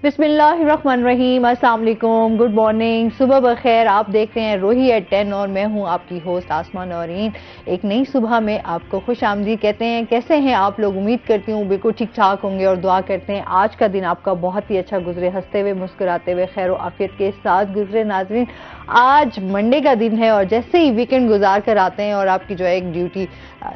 बिस्मिल्लाहिर्रहमानिर्रहीम, अस्सलाम वालेकुम, गुड मॉर्निंग, सुबह बखैर। आप देख रहे हैं रोही एट 10 और मैं हूं आपकी होस्ट आसमा नौरीन। एक नई सुबह में आपको खुश आमदीद कहते हैं। कैसे हैं आप लोग? उम्मीद करती हूँ बिल्कुल ठीक ठाक होंगे और दुआ करते हैं आज का दिन आपका बहुत ही अच्छा गुजरे, हंसते हुए मुस्कुराते हुए खैर और आफियत के साथ गुजरे। नाज़रीन, आज मंडे का दिन है और जैसे ही वीकेंड गुजार कर आते हैं और आपकी जो है एक ड्यूटी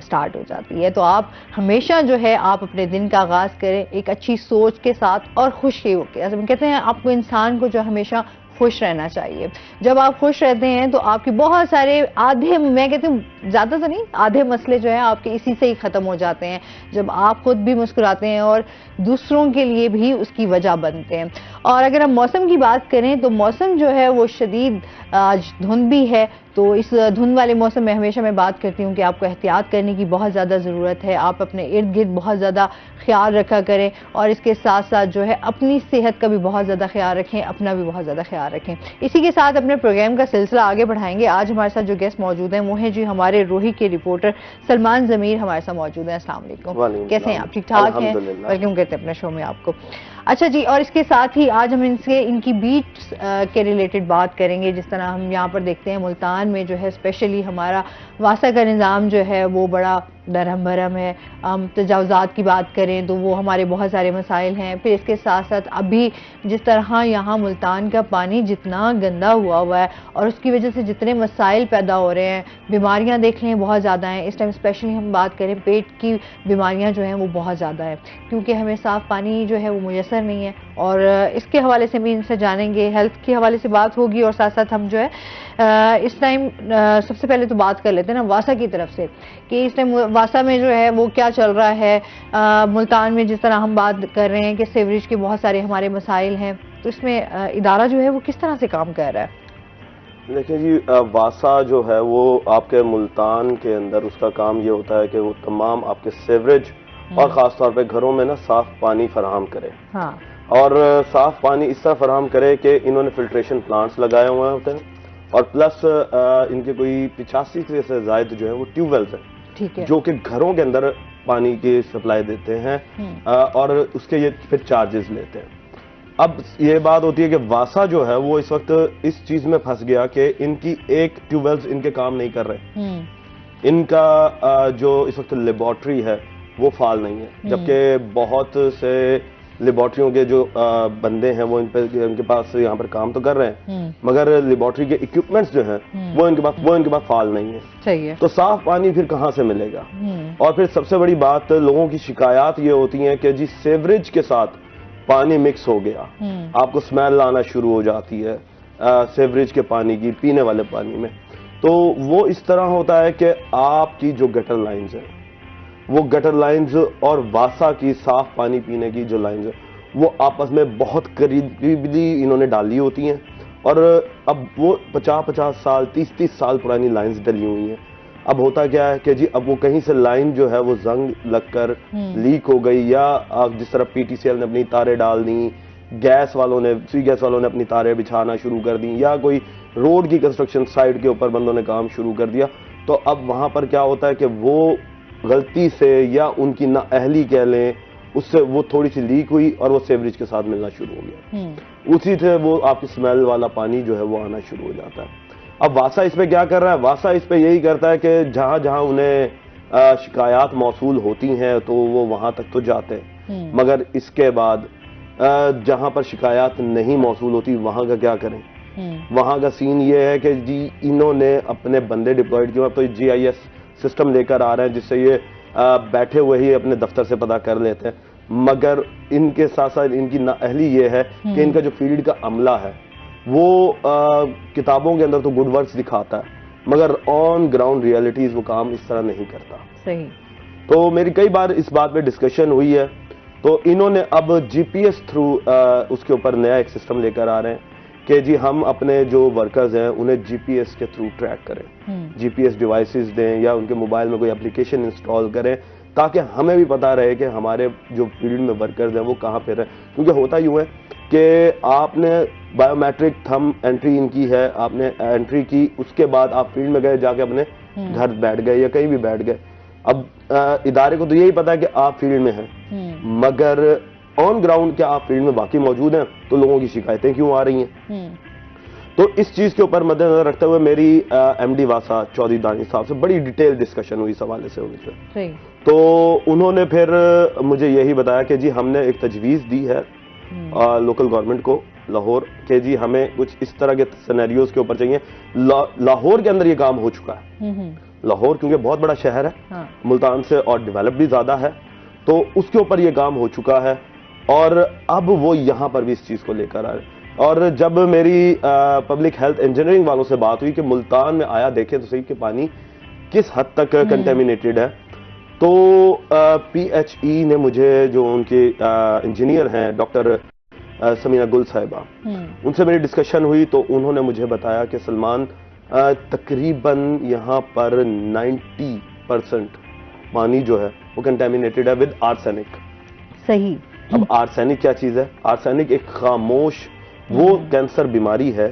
स्टार्ट हो जाती है, तो आप हमेशा जो है आप अपने दिन का आगाज करें एक अच्छी सोच के साथ और खुशी होकर। हम कहते हैं आपको इंसान को जो हमेशा खुश रहना चाहिए। जब आप खुश रहते हैं तो आपके बहुत सारे आधे, मैं कहती हूँ ज़्यादा तो नहीं, आधे मसले जो है आपके इसी से ही ख़त्म हो जाते हैं। जब आप खुद भी मुस्कुराते हैं और दूसरों के लिए भी उसकी वजह बनते हैं। और अगर हम मौसम की बात करें तो मौसम जो है वो शदीद आज धुंध भी है, तो इस धुंध वाले मौसम में हमेशा मैं बात करती हूँ कि आपको एहतियात करने की बहुत ज़्यादा ज़रूरत है। आप अपने इर्द गिर्द बहुत ज़्यादा ख्याल रखा करें और इसके साथ साथ जो है अपनी सेहत का भी बहुत ज़्यादा ख्याल रखें, अपना भी बहुत ज़्यादा ख्याल रखें। इसी के साथ अपने प्रोग्राम का सिलसिला आगे बढ़ाएंगे। आज हमारे साथ जो गेस्ट मौजूद हैं वो हैं जी हमारे रोही के रिपोर्टर सलमान ज़मीर हमारे साथ मौजूद हैं। अस्सलाम वालेकुम, कैसे हैं आप? ठीक ठाक हैं? वेलकम करते हैं अपने शो में आपको। अच्छा जी, और इसके साथ ही आज हम इनकी बीट्स के रिलेटेड बात करेंगे। जिस तरह हम यहाँ पर देखते हैं मुल्तान में जो है स्पेशली हमारा वासा का निज़ाम जो है वो बड़ा नरम भरम है। हम तजावज़ात की बात करें तो वो हमारे बहुत सारे मसाइल हैं। फिर इसके साथ साथ अभी जिस तरह यहाँ मुल्तान का पानी जितना गंदा हुआ है और उसकी वजह से जितने मसाइल पैदा हो रहे हैं, बीमारियाँ देख लें बहुत ज़्यादा हैं। इस टाइम स्पेशली हम बात करें पेट की बीमारियाँ जो हैं वो बहुत ज़्यादा है, क्योंकि हमें साफ़ पानी जो है वो मुयसर नहीं है। और इसके हवाले से भी इनसे जानेंगे, हेल्थ के हवाले से बात होगी और साथ साथ हम जो है इस टाइम सबसे पहले तो बात कर लेते हैं ना वासा की तरफ से कि इस टाइम वासा में जो है वो क्या चल रहा है। मुल्तान में जिस तरह हम बात कर रहे हैं कि सीवरेज के बहुत सारे हमारे मसाइल हैं, तो इसमें इदारा जो है वो किस तरह से काम कर रहा है? देखिए जी, वासा जो है वो आपके मुल्तान के अंदर उसका काम ये होता है कि वो तमाम आपके सीवरेज और ख़ास तौर पे घरों में ना साफ़ पानी फराहम करे। हाँ। और साफ़ पानी इस तरह फराहम करे कि इन्होंने फिल्ट्रेशन प्लांट्स लगाए हुए होते हैं और प्लस इनके कोई 85 से ज़ायद जो है वो ट्यूबवेल्स हैं, ठीक है, जो कि घरों के अंदर पानी की सप्लाई देते हैं और उसके ये फिर चार्जेस लेते हैं। अब ये बात होती है कि वासा जो है वो इस वक्त इस चीज में फंस गया कि इनकी एक ट्यूबवेल्स इनके काम नहीं कर रहे। इनका जो इस वक्त लेबॉर्ट्री है वो फाल नहीं है, जबकि बहुत से लेबॉर्ट्रियों के जो बंदे हैं वो इनके पास यहाँ पर काम तो कर रहे हैं, मगर लेबॉर्ट्री के इक्विपमेंट्स जो हैं वो इनके पास फाल नहीं है। चाहिए तो साफ पानी फिर कहाँ से मिलेगा? और फिर सबसे बड़ी बात, लोगों की शिकायत ये होती है कि जी सीवरेज के साथ पानी मिक्स हो गया, आपको स्मेल आना शुरू हो जाती है सीवरेज के पानी की, पीने वाले पानी में। तो वो इस तरह होता है कि आपकी जो गटर लाइंस है वो गटर लाइंस और वासा की साफ पानी पीने की जो लाइंस है वो आपस में बहुत करीबी इन्होंने डाली होती हैं और अब वो 50-50 साल 30-30 साल पुरानी लाइंस डली हुई हैं। अब होता क्या है कि जी अब वो कहीं से लाइन जो है वो जंग लगकर लीक हो गई, या जिस तरह पीटीसीएल ने अपनी तारें डाल दी, गैस वालों ने अपनी तारें बिछाना शुरू कर दी, या कोई रोड की कंस्ट्रक्शन साइट के ऊपर बंदों ने काम शुरू कर दिया, तो अब वहां पर क्या होता है कि वो गलती से या उनकी नाअहली कह लें, उससे वो थोड़ी सी लीक हुई और वो सीवरेज के साथ मिलना शुरू हो गया। उसी से वो आपकी स्मेल वाला पानी जो है वो आना शुरू हो जाता है। अब वासा इस पे क्या कर रहा है? वासा इस पे यही करता है कि जहां जहां उन्हें शिकायत मौसूल होती हैं तो वो वहां तक तो जाते हैं, मगर इसके बाद जहां पर शिकायत नहीं मौसूल होती वहां का क्या करें? वहां का सीन ये है कि जी इन्होंने अपने बंदे डिप्लॉयड किए, अब तो GIS सिस्टम लेकर आ रहे हैं जिससे ये बैठे हुए ही अपने दफ्तर से पता कर लेते हैं, मगर इनके साथ साथ इनकी नाअहली ये है कि इनका जो फील्ड का अमला है वो किताबों के अंदर तो गुड वर्क्स दिखाता है, मगर ऑन ग्राउंड रियलिटीज वो काम इस तरह नहीं करता। सही। तो मेरी कई बार इस बात पे डिस्कशन हुई है, तो इन्होंने अब GPS थ्रू उसके ऊपर नया एक सिस्टम लेकर आ रहे हैं कि जी हम अपने जो वर्कर्स हैं उन्हें GPS के थ्रू ट्रैक करें, GPS डिवाइसेस दें या उनके मोबाइल में कोई एप्लीकेशन इंस्टॉल करें, ताकि हमें भी पता रहे कि हमारे जो फील्ड में वर्कर्स हैं वो कहाँ पे रहे। क्योंकि होता यूँ है कि आपने बायोमेट्रिक थंब एंट्री इनकी है, आपने एंट्री की, उसके बाद आप फील्ड में गए, जाके अपने घर बैठ गए या कहीं भी बैठ गए। अब इदारे को तो यही पता है कि आप फील्ड में हैं, मगर ऑन ग्राउंड क्या आप फील्ड में बाकी मौजूद हैं तो लोगों की शिकायतें क्यों आ रही हैं। तो इस चीज के ऊपर मद्देनजर रखते हुए मेरी एमडी वासा चौधरी दानिश साहब से बड़ी डिटेल डिस्कशन हुई इस हवाले से उनसे। तो उन्होंने फिर मुझे यही बताया कि जी हमने एक तजवीज दी है लोकल गवर्नमेंट को लाहौर के जी हमें कुछ इस तरह के सिनेरियोज के ऊपर चाहिए। लाहौर के अंदर ये काम हो चुका है। लाहौर क्योंकि बहुत बड़ा शहर है, हाँ। मुल्तान से और डेवलप भी ज्यादा है, तो उसके ऊपर ये काम हो चुका है और अब वो यहां पर भी इस चीज को लेकर आए। और जब मेरी पब्लिक हेल्थ इंजीनियरिंग वालों से बात हुई कि मुल्तान में आया देखे तो सही कि पानी किस हद तक कंटेमिनेटेड है, तो PHE ने मुझे, जो उनके इंजीनियर हैं डॉक्टर समीना गुल साहिबा, उनसे मेरी डिस्कशन हुई तो उन्होंने मुझे बताया कि सलमान तकरीबन यहाँ पर 90% पानी जो है वो कंटेमिनेटेड है विद आर्सेनिक। सही। अब आर्सेनिक क्या चीज है? आर्सेनिक एक खामोश वो कैंसर बीमारी है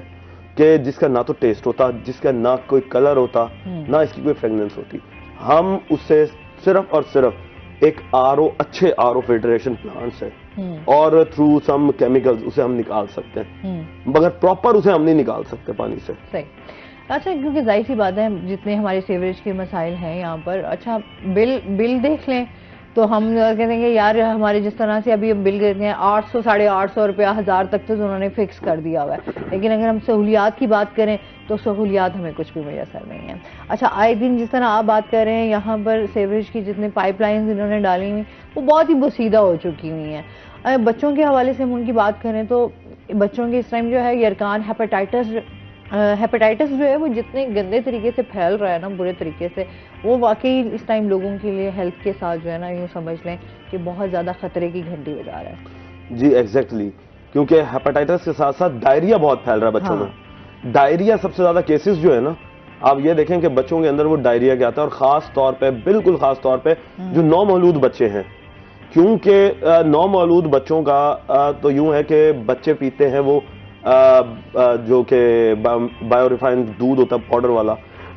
कि जिसका ना तो टेस्ट होता, जिसका ना कोई कलर होता, ना इसकी कोई फ्रेगनेंस होती। हम उससे सिर्फ और सिर्फ एक अच्छे आरओ फिल्ट्रेशन प्लांट से और थ्रू सम केमिकल्स उसे हम निकाल सकते हैं, मगर प्रॉपर उसे हम नहीं निकाल सकते पानी से। सही। अच्छा, क्योंकि जाहिर सी बात है जितने हमारे सीवरेज के मसाइल हैं यहाँ पर, अच्छा बिल देख लें तो हम कहते हैं कि यार हमारे जिस तरह से अभी बिल कहते हैं 800, 850 रुपया, 1000 तक तो उन्होंने फिक्स कर दिया हुआ है, लेकिन अगर हम सहूलियात की बात करें तो सहूलियात हमें कुछ भी मैसर नहीं है। अच्छा, आए दिन जिस तरह आप बात कर रहे हैं यहाँ पर सीवरेज की जितने पाइपलाइंस इन्होंने डाली हुई वो बहुत ही बोसीदा हो चुकी हुई हैं। बच्चों के हवाले से हम उनकी बात करें तो बच्चों के इस टाइम जो है यरकान हेपेटाइटिस जो है वो जितने गंदे तरीके से फैल रहा है ना, बुरे तरीके से, वो वाकई इस टाइम लोगों के लिए हेल्थ के साथ जो है ना, यूँ समझ लें कि बहुत ज़्यादा खतरे की घंटी बजा रहा है। जी एग्जैक्टली, क्योंकि हेपेटाइटिस के साथ साथ डायरिया बहुत फैल रहा है बच्चों में। डायरिया सबसे ज्यादा केसेस जो है ना, आप ये देखें कि बच्चों के अंदर वो डायरिया क्या आता है, और खास तौर पे, बिल्कुल खास तौर पे जो नौमौलूद बच्चे हैं, क्योंकि नौमौलूद बच्चों का तो यूं है कि बच्चे पीते हैं वो जो कि बायो रिफाइंड दूध होता है पाउडर वाला,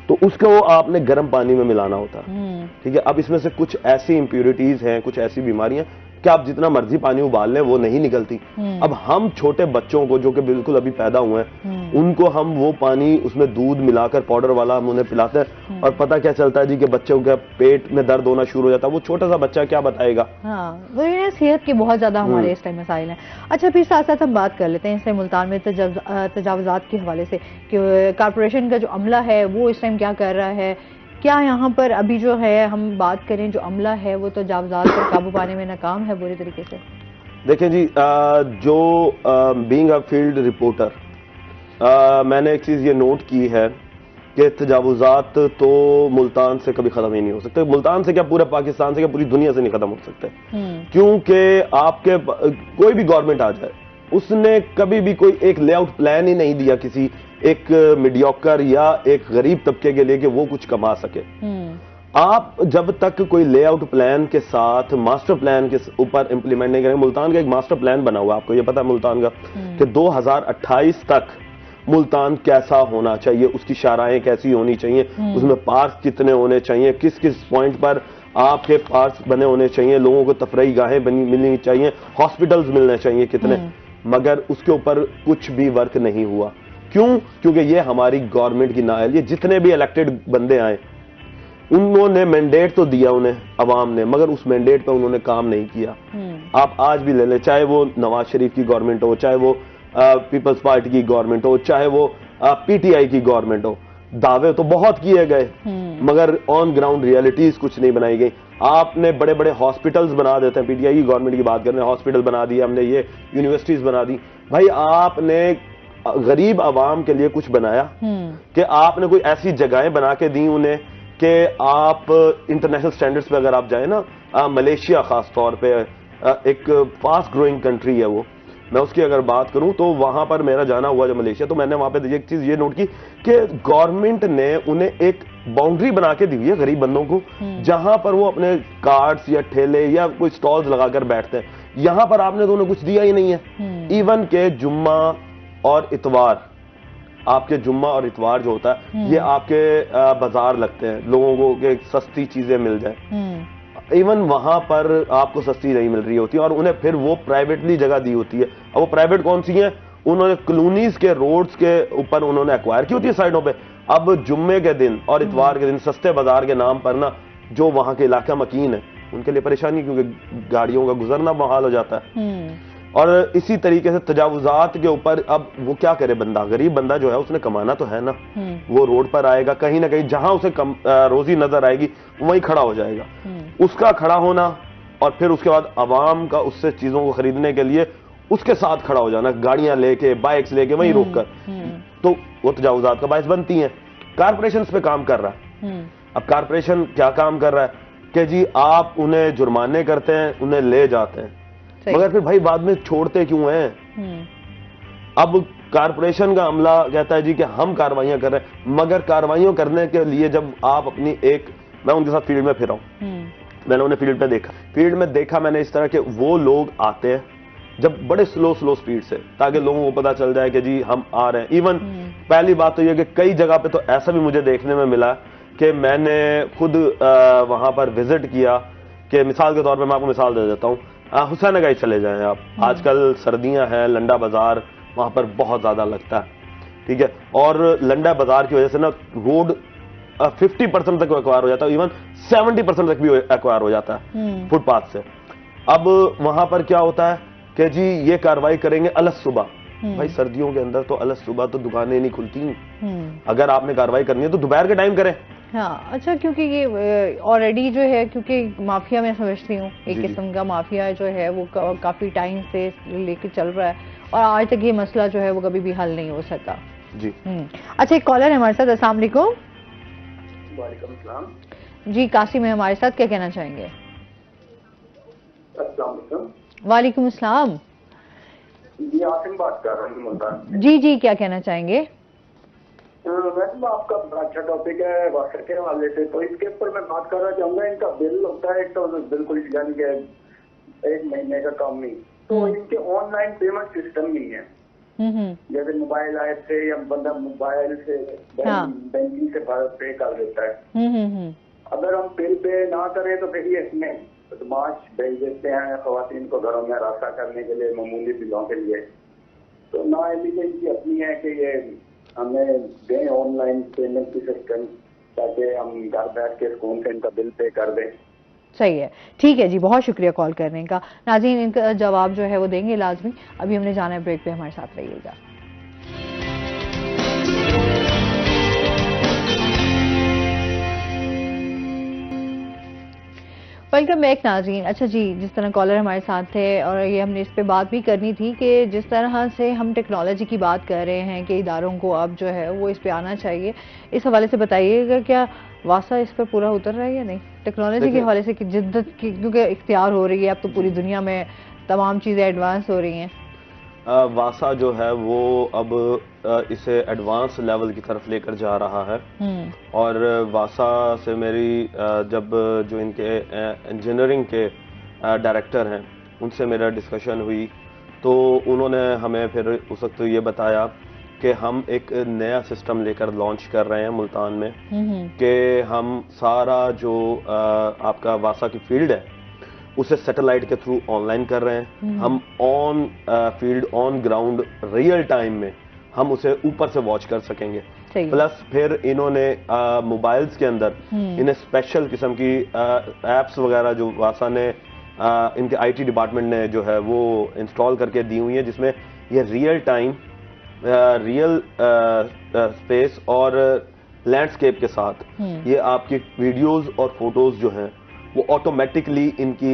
तो उसको आपने गर्म पानी में मिलाना होता है। ठीक है, अब इसमें से कुछ ऐसी इंप्योरिटीज हैं, कुछ ऐसी बीमारियां कि आप जितना मर्जी पानी उबाल लें वो नहीं निकलती। अब हम छोटे बच्चों को जो कि बिल्कुल अभी पैदा हुए हैं उनको हम वो पानी उसमें दूध मिलाकर पाउडर वाला हम उन्हें पिलाते हैं और पता क्या चलता है जी कि बच्चों के पेट में दर्द होना शुरू हो जाता है। वो छोटा सा बच्चा क्या बताएगा। हाँ, वो ये सेहत के बहुत ज्यादा हमारे इस टाइम मसाइल हैं। अच्छा, फिर साथ साथ हम बात कर लेते हैं इससे मुल्तान में तजावुजात के हवाले से कि कारपोरेशन का जो अमला है वो इस टाइम क्या कर रहा है, क्या यहाँ पर अभी जो है हम बात करें जो अमला है वो तजावुजात पर काबू पाने में नाकाम है बुरी तरीके से। देखें जी, जो बीइंग अ फील्ड रिपोर्टर मैंने एक चीज ये नोट की है कि तजावुजात तो मुल्तान से कभी खत्म ही नहीं हो सकते। मुल्तान से क्या, पूरे पाकिस्तान से क्या, पूरी दुनिया से नहीं खत्म हो सकते, क्योंकि आपके कोई भी गवर्नमेंट आ जाए उसने कभी भी कोई एक लेआउट प्लान ही नहीं दिया किसी एक मीडियोकर या एक गरीब तबके के लिए कि वो कुछ कमा सके। आप जब तक कोई लेआउट प्लान के साथ मास्टर प्लान के ऊपर इंप्लीमेंट नहीं करेंगे, मुल्तान का एक मास्टर प्लान बना हुआ है, आपको ये पता है मुल्तान का, कि 2028 तक मुल्तान कैसा होना चाहिए, उसकी शाराएं कैसी होनी चाहिए, उसमें पार्क कितने होने चाहिए, किस किस पॉइंट पर आपके पार्क बने होने चाहिए, लोगों को तफरीही गाहें मिलनी चाहिए, हॉस्पिटल्स मिलने चाहिए कितने, मगर उसके ऊपर कुछ भी वर्क नहीं हुआ। क्यों? क्योंकि ये हमारी गवर्नमेंट की नाअहल, ये जितने भी इलेक्टेड बंदे आए उन्होंने मैंडेट तो दिया उन्हें अवाम ने, मगर उस मैंडेट पर उन्होंने काम नहीं किया। आप आज भी ले लें, चाहे वो नवाज शरीफ की गवर्नमेंट हो, चाहे वो पीपल्स पार्टी की गवर्नमेंट हो, चाहे वो PTI की गवर्नमेंट हो, दावे तो बहुत किए गए मगर ऑन ग्राउंड रियलिटीज कुछ नहीं बनाई गई। आपने बड़े बड़े हॉस्पिटल्स बना देते हैं, PTI की गवर्नमेंट की बात कर रहे हैं, हॉस्पिटल बना दिए हमने, ये यूनिवर्सिटीज बना दी। भाई आपने गरीब आवाम के लिए कुछ बनाया कि आपने कोई ऐसी जगहें बना के दी उन्हें कि आप इंटरनेशनल स्टैंडर्ड्स पे अगर आप जाए ना, मलेशिया खास तौर पे एक फास्ट ग्रोइंग कंट्री है वो, मैं उसकी अगर बात करूं तो वहां पर मेरा जाना हुआ जब मलेशिया, तो मैंने वहां पे एक चीज ये नोट की कि गवर्नमेंट ने उन्हें एक बाउंड्री बना के दी हुई है गरीब बंदों को, जहां पर वो अपने कार्ड्स या ठेले या कोई स्टॉल्स लगाकर बैठते हैं। यहां पर आपने तो उन्हें कुछ दिया ही नहीं है। इवन के जुम्मा और इतवार, आपके जुम्मा और इतवार जो होता है ये आपके बाजार लगते हैं, लोगों को सस्ती चीजें मिल जाए। इवन वहां पर आपको सस्ती नहीं मिल रही होती और उन्हें फिर वो प्राइवेटली जगह दी होती है। अब वो प्राइवेट कौन सी है, उन्होंने कॉलोनीज के रोड्स के ऊपर उन्होंने एक्वायर की होती है साइडों पे। अब जुम्मे के दिन और इतवार के दिन सस्ते बाजार के नाम पर ना जो वहां के इलाका मकीन है उनके लिए परेशानी, क्योंकि गाड़ियों का गुजरना मुहाल हो जाता है। और इसी तरीके से तजावुजात के ऊपर अब वो क्या करे बंदा, गरीब बंदा जो है उसने कमाना तो है ना, वो रोड पर आएगा, कहीं ना कहीं जहां उसे रोजी नजर आएगी वहीं खड़ा हो जाएगा। उसका खड़ा होना और फिर उसके बाद अवाम का उससे चीजों को खरीदने के लिए उसके साथ खड़ा हो जाना, गाड़ियां लेके बाइक्स लेके वहीं रोककर, तो वो तजावुजात का बायस बनती हैं। कारपोरेशन पे काम कर रहा है। अब कारपोरेशन क्या काम कर रहा है कि जी आप उन्हें जुर्माने करते हैं, उन्हें ले जाते हैं, मगर फिर भाई बाद में छोड़ते क्यों हैं? अब कारपोरेशन का अमला कहता है जी कि हम कार्रवाइयां कर रहे हैं, मगर कार्रवाइयां करने के लिए जब आप अपनी मैं उनके साथ फील्ड में फिरा हूं, मैंने उन्हें फील्ड में देखा, मैंने इस तरह के वो लोग आते हैं जब बड़े स्लो स्पीड से, ताकि लोगों को पता चल जाए कि जी हम आ रहे हैं। इवन पहली बात तो यह कि कई जगह पे तो ऐसा भी मुझे देखने में मिला कि मैंने खुद वहां पर विजिट किया कि मिसाल के तौर पे मैं आपको मिसाल दे देता हूँ, हुसैनगंज चले जाएं आप, आजकल सर्दियां हैं, लंडा बाजार वहां पर बहुत ज्यादा लगता है, ठीक है, और लंडा बाजार की वजह से ना रोड 50% तक एक्वायर हो जाता है, इवन 70% तक भी एक्वायर हो जाता है फुटपाथ से। अब वहां पर क्या होता है कि जी ये कार्रवाई करेंगे अलग सुबह, भाई सर्दियों के अंदर तो अलग सुबह तो दुकानें नहीं खुलती, अगर आपने कार्रवाई करनी है तो दोपहर के टाइम करें। हाँ, अच्छा, क्योंकि ये ऑलरेडी जो है, क्योंकि माफिया मैं समझती हूँ एक किस्म का माफिया जो है वो काफी टाइम से लेके चल रहा है और आज तक ये मसला जो है वो कभी भी हल नहीं हो सका जी। अच्छा, एक कॉलर है हमारे साथ। अस्सलाम वालेकुम। वालेकुम सलाम जी, कासिम है हमारे साथ, क्या कहना चाहेंगे? अस्सलाम वालेकुम। वालेकुम अस्सलाम जी, आसिम बात कर रहा हूँ मुल्तान। जी, क्या कहना चाहेंगे? मैडम आपका बड़ा अच्छा टॉपिक है वाटर के हवाले से, तो इसके ऊपर मैं बात करना चाहूंगा। इनका बिल होता है तो बिल्कुल यानी कि 1 महीने का काम नहीं, तो इनके ऑनलाइन पेमेंट सिस्टम नहीं है। जैसे मोबाइल ऐप से या बंदा मोबाइल से बैंकिंग से पे कर देता है। अगर हम बिल पे ना करें तो फिर ये इसमें बदमाश भेज देते हैं खवातीन को घरों में रास्ता करने के लिए, मामूली बिलों के लिए। तो ना इनकी अपनी है कि ये हमें दें ऑनलाइन पेमेंट की सिस्टम, ताकि हम घर बैठ के सुकून से इनका बिल पे कर दें। सही है, ठीक है जी, बहुत शुक्रिया कॉल करने का। नाज़रीन, इनका जवाब जो है वो देंगे लाजमी। अभी हमने जाना है ब्रेक पे, हमारे साथ रहिएगा। वेलकम बैक नाज़रीन। अच्छा जी, जिस तरह कॉलर हमारे साथ थे और ये हमने इस पे बात भी करनी थी कि जिस तरह से हम टेक्नोलॉजी की बात कर रहे हैं कि इदारों को अब जो है वो इस पे आना चाहिए, इस हवाले से बताइएगा क्या वासा इस पर पूरा उतर रहा है या नहीं? टेक्नोलॉजी के हवाले से जिद्दत क्योंकि इख्तियार हो रही है, अब तो पूरी दुनिया में तमाम चीज़ें एडवांस हो रही हैं। वासा जो है वो अब इसे एडवांस लेवल की तरफ लेकर जा रहा है और वासा से मेरी जब जो इनके इंजीनियरिंग के डायरेक्टर हैं उनसे मेरा डिस्कशन हुई तो उन्होंने हमें फिर उस वक्त ये बताया कि हम एक नया सिस्टम लेकर लॉन्च कर रहे हैं मुल्तान में कि हम सारा जो आपका वासा की फील्ड है उसे सैटेलाइट के थ्रू ऑनलाइन कर रहे हैं। हम on field on ground real time में हम उसे ऊपर से वॉच कर सकेंगे। प्लस फिर इन्होंने मोबाइल्स के अंदर इन्हें स्पेशल किस्म की एप्स वगैरह जो वासा ने इनके आईटी डिपार्टमेंट ने जो है वो इंस्टॉल करके दी हुई है, जिसमें ये रियल टाइम रियल स्पेस और लैंडस्केप के साथ ये आपकी वीडियोस और फोटोज जो हैं वो ऑटोमेटिकली इनकी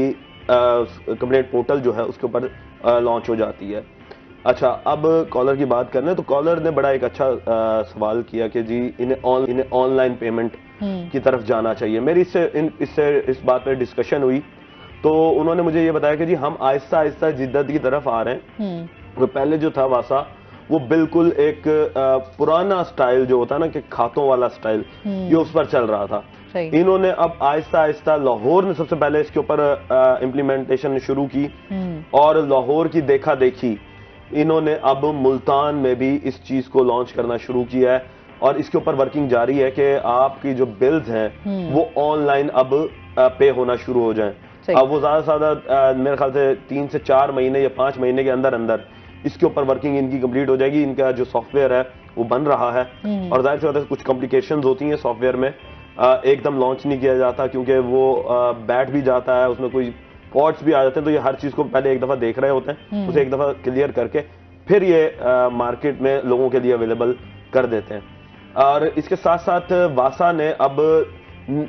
कंप्लेंट पोर्टल जो है उसके ऊपर लॉन्च हो जाती है। अच्छा, अब कॉलर की बात करने तो कॉलर ने बड़ा एक अच्छा सवाल किया कि जी इन्हें ऑनलाइन पेमेंट की तरफ जाना चाहिए। मेरी इससे इस बात पर डिस्कशन हुई तो उन्होंने मुझे ये बताया कि जी हम आहिस्ता आहिस्ता जिद्दत की तरफ आ रहे हैं। तो पहले जो था वासा वो बिल्कुल एक पुराना स्टाइल जो होता है ना कि खातों वाला स्टाइल, ये उस पर चल रहा था। इन्होंने अब आहिस्ता आहिस्ता लाहौर ने सबसे पहले इसके ऊपर इम्प्लीमेंटेशन शुरू की और लाहौर की देखा देखी इन्होंने अब मुल्तान में भी इस चीज को लॉन्च करना शुरू किया है और इसके ऊपर वर्किंग जारी है कि आपकी जो बिल्स हैं वो ऑनलाइन अब पे होना शुरू हो जाएं। अब वो ज्यादा से ज्यादा मेरे ख्याल से 3 से 4 महीने या 5 महीने के अंदर अंदर इसके ऊपर वर्किंग इनकी कंप्लीट हो जाएगी। इनका जो सॉफ्टवेयर है वो बन रहा है, और जाहिर सी बात है कुछ कॉम्प्लिकेशंस होती हैं सॉफ्टवेयर में, एकदम लॉन्च नहीं किया जाता क्योंकि वो बैठ भी जाता है, उसमें कोई फॉल्ट्स भी आ जाते हैं। तो ये हर चीज को पहले एक दफा देख रहे होते हैं, उसे एक दफा क्लियर करके फिर ये मार्केट में लोगों के लिए अवेलेबल कर देते हैं। और इसके साथ साथ वासा ने अब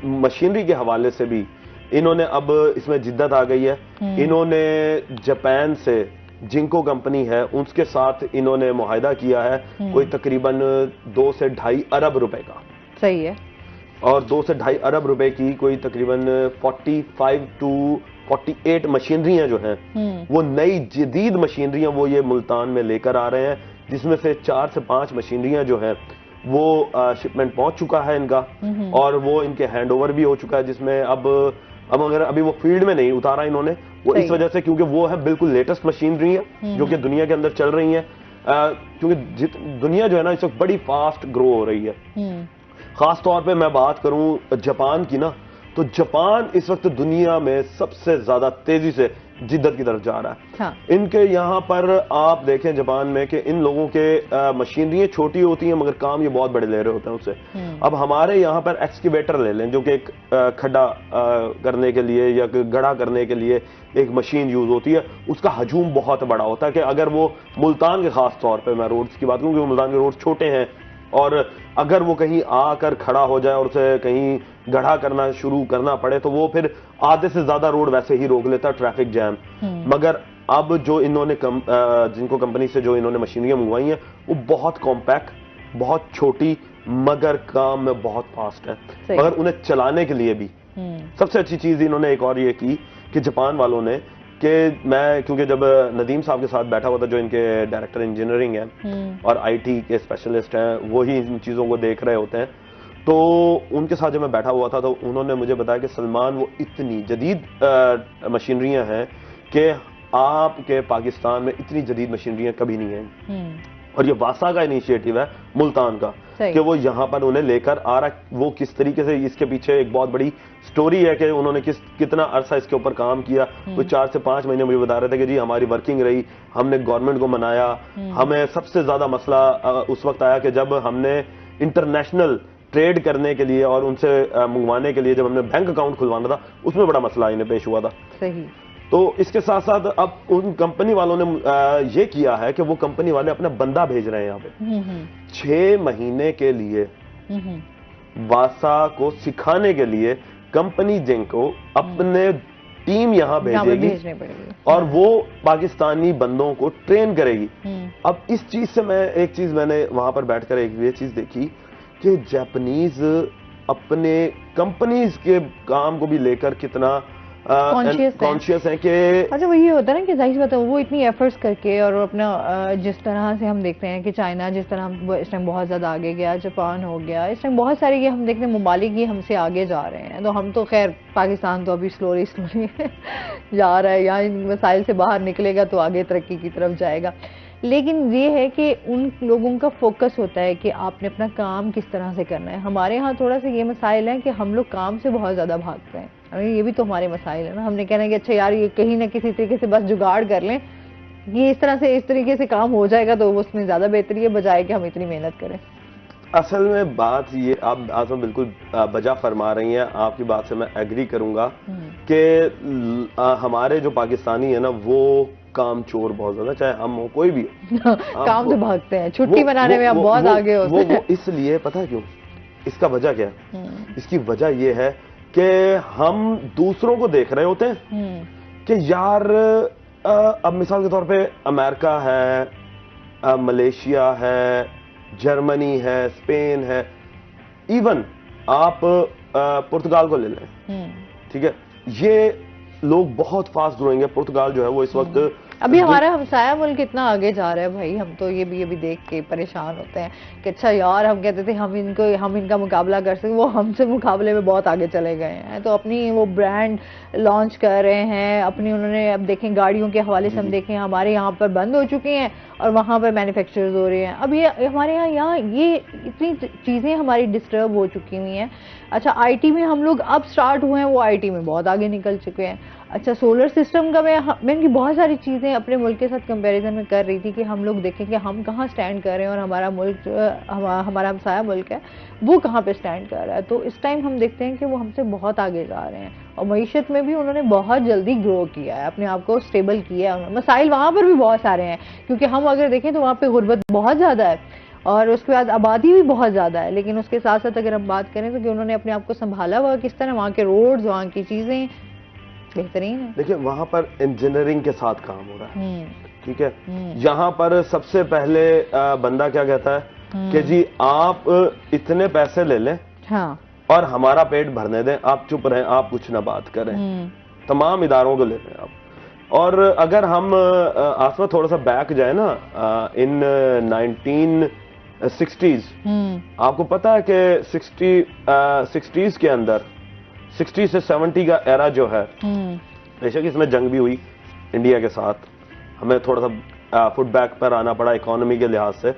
मशीनरी के हवाले से भी इन्होंने अब इसमें जिद्दत आ गई है। इन्होंने जापान से जिंको कंपनी है उसके साथ इन्होंने मुआहिदा किया है, कोई तकरीबन 2 से 2.5 अरब रुपए का। सही है। और 2 से 2.5 अरब रुपए की कोई तकरीबन 45 to 48 मशीनरियां जो हैं वो नई जदीद मशीनरियां वो ये मुल्तान में लेकर आ रहे हैं, जिसमें से 4 से 5 मशीनरियां जो हैं वो शिपमेंट पहुंच चुका है इनका, और वो इनके हैंडओवर भी हो चुका है, जिसमें अब अगर अभी वो फील्ड में नहीं उतारा इन्होंने, वो इस वजह से क्योंकि वो है बिल्कुल लेटेस्ट मशीनरी है जो कि दुनिया के अंदर चल रही है, क्योंकि दुनिया जो है ना इस वक्त बड़ी फास्ट ग्रो हो रही है। खास तौर पे मैं बात करूं जापान की ना, तो जापान इस वक्त दुनिया में सबसे ज्यादा तेजी से जिद्दत की तरफ जा रहा है। हाँ। इनके यहाँ पर आप देखें जापान में कि इन लोगों के मशीनरियां छोटी होती हैं मगर काम ये बहुत बड़े ले रहे होते हैं उससे। अब हमारे यहाँ पर एक्सकेवेटर ले लें जो कि एक खड्डा करने के लिए या गड्ढा करने के लिए एक मशीन यूज होती है, उसका हजूम बहुत बड़ा होता है कि अगर वो मुल्तान के खास तौर पर मैं रोड्स की बात करूँ, मुल्तान के रोड छोटे हैं, और अगर वो कहीं आकर खड़ा हो जाए और उसे कहीं गड्ढा करना शुरू करना पड़े तो वो फिर आधे से ज्यादा रोड वैसे ही रोक लेता, ट्रैफिक जैम। मगर अब जो इन्होंने जिनको कंपनी से जो इन्होंने मशीनरियां मंगवाई हैं वो बहुत कॉम्पैक्ट, बहुत छोटी, मगर काम में बहुत फास्ट है। मगर उन्हें चलाने के लिए भी सबसे अच्छी चीज इन्होंने एक और ये की कि जापान वालों ने कि मैं क्योंकि जब नदीम साहब के साथ बैठा हुआ था जो इनके डायरेक्टर इंजीनियरिंग हैं और आईटी के स्पेशलिस्ट हैं, वो ही इन चीज़ों को देख रहे होते हैं, तो उनके साथ जब मैं बैठा हुआ था तो उन्होंने मुझे बताया कि सलमान वो इतनी जदीद मशीनरियां हैं कि आपके पाकिस्तान में इतनी जदीद मशीनरियां कभी नहीं हैं। और ये वासा का इनिशिएटिव है मुल्तान का कि वो यहाँ पर उन्हें लेकर आ रहा। वो किस तरीके से, इसके पीछे एक बहुत बड़ी स्टोरी है कि उन्होंने कितना अरसा इसके ऊपर काम किया। कोई 4 से 5 महीने मुझे बता रहे थे कि जी हमारी वर्किंग रही, हमने गवर्नमेंट को मनाया। हमें सबसे ज्यादा मसला उस वक्त आया कि जब हमने इंटरनेशनल ट्रेड करने के लिए और उनसे मंगवाने के लिए जब हमने बैंक अकाउंट खुलवाना था, उसमें बड़ा मसला इन्हें पेश हुआ था। सही। तो इसके साथ साथ अब उन कंपनी वालों ने ये किया है कि वो कंपनी वाले अपना बंदा भेज रहे हैं यहाँ पे 6 महीने के लिए वासा को सिखाने के लिए कंपनी जिनको अपने टीम यहाँ भेजेगी और वो पाकिस्तानी बंदों को ट्रेन करेगी। अब इस चीज से एक चीज मैंने वहां पर बैठकर एक ये चीज देखी कि जापानीज अपने कंपनीज के काम को भी लेकर कितना कॉन्शियस है कि अच्छा वही होता है ना कि जाहिर सी बात है वो इतनी एफर्ट्स करके और अपना जिस तरह से हम देखते हैं कि चाइना जिस तरह इस टाइम बहुत ज़्यादा आगे गया, जापान हो गया, इस टाइम बहुत सारे ये हम देखते हैं ममालिक ये हमसे आगे जा रहे हैं। तो हम तो खैर पाकिस्तान तो अभी स्लोली जा रहा है, यहाँ इन मसाइल से बाहर निकलेगा तो आगे तरक्की की तरफ जाएगा। लेकिन ये है कि उन लोगों का फोकस होता है कि आपने अपना काम किस तरह से करना है। हमारे यहाँ थोड़ा सा ये मसाइल है कि हम लोग काम से बहुत ज़्यादा भागते हैं। ये भी तो हमारे मसाइल है ना। हमने कहना है कि अच्छा यार ये कहीं ना किसी तरीके से बस जुगाड़ कर लें, ये इस तरह से इस तरीके से काम हो जाएगा तो उसमें ज़्यादा बेहतरी है बजाय कि हम इतनी मेहनत करें। असल में बात ये आप आज में बिल्कुल बजा फरमा रही हैं, आपकी बात से मैं एग्री करूंगा कि हमारे जो पाकिस्तानी है ना वो काम चोर बहुत ज्यादा, चाहे हम हो कोई भी काम से भागते हैं, छुट्टी मनाने में हम बहुत आगे होते हैं। इसलिए पता है क्यों? इसका वजह क्या है? इसकी वजह ये है कि हम दूसरों को देख रहे होते हैं कि यार अब मिसाल के तौर पे अमेरिका है, मलेशिया है, जर्मनी है, स्पेन है, इवन आप पुर्तगाल को ले लें, ठीक है, ये लोग बहुत फास्ट ग्रोइंग है। पुर्तगाल जो है वो इस वक्त अभी हमारा हमसाया मुल्क इतना आगे जा रहा है भाई, हम तो ये भी देख के परेशान होते हैं कि अच्छा यार, हम कहते थे हम इनका मुकाबला कर सकते, वो हमसे मुकाबले में बहुत आगे चले गए हैं। तो अपनी वो ब्रांड लॉन्च कर रहे हैं अपनी, उन्होंने अब देखें गाड़ियों के हवाले से हम देखें हमारे यहाँ पर बंद हो चुकी हैं और वहाँ पर मैन्युफैक्चरर्स हो रहे हैं। अब ये हमारे यहाँ ये इतनी चीज़ें हमारी डिस्टर्ब हो चुकी हुई हैं। अच्छा आईटी में हम लोग अब स्टार्ट हुए हैं, वो आईटी में बहुत आगे निकल चुके हैं। अच्छा सोलर सिस्टम का मैं इनकी बहुत सारी चीज़ें अपने मुल्क के साथ कंपैरिजन में कर रही थी कि हम लोग देखें कि हम कहाँ स्टैंड कर रहे हैं और हमारा मुल्क हमारा हमसाया मुल्क है वो कहाँ पे स्टैंड कर रहा है। तो इस टाइम हम देखते हैं कि वो हमसे बहुत आगे जा रहे हैं और मईशत में भी उन्होंने बहुत जल्दी ग्रो किया है, अपने आप को स्टेबल किया है। मसाइल वहाँ पर भी बहुत सारे हैं क्योंकि हम अगर देखें तो वहाँ पर गुर्बत बहुत ज़्यादा है और उसके बाद आबादी भी बहुत ज़्यादा है, लेकिन उसके साथ साथ अगर हम बात करें तो कि उन्होंने अपने आप को संभाला हुआ किस तरह, वहाँ के रोड्स, वहाँ की चीज़ें बेहतरीन है। देखिए वहां पर इंजीनियरिंग के साथ काम हो रहा है, ठीक है। यहाँ पर सबसे पहले बंदा क्या कहता है कि जी आप इतने पैसे ले लें, हाँ, और हमारा पेट भरने दें, आप चुप रहें, आप कुछ ना बात करें। तमाम इदारों को लेते हैं आप। और अगर हम आसमा थोड़ा सा बैक जाए ना, इन 1960s, आपको पता है कि 60s के अंदर 60 से 70 का एरा जो है, बेशक इसमें जंग भी हुई इंडिया के साथ, हमें थोड़ा सा फुटबैक पर आना पड़ा इकोनॉमी के लिहाज से,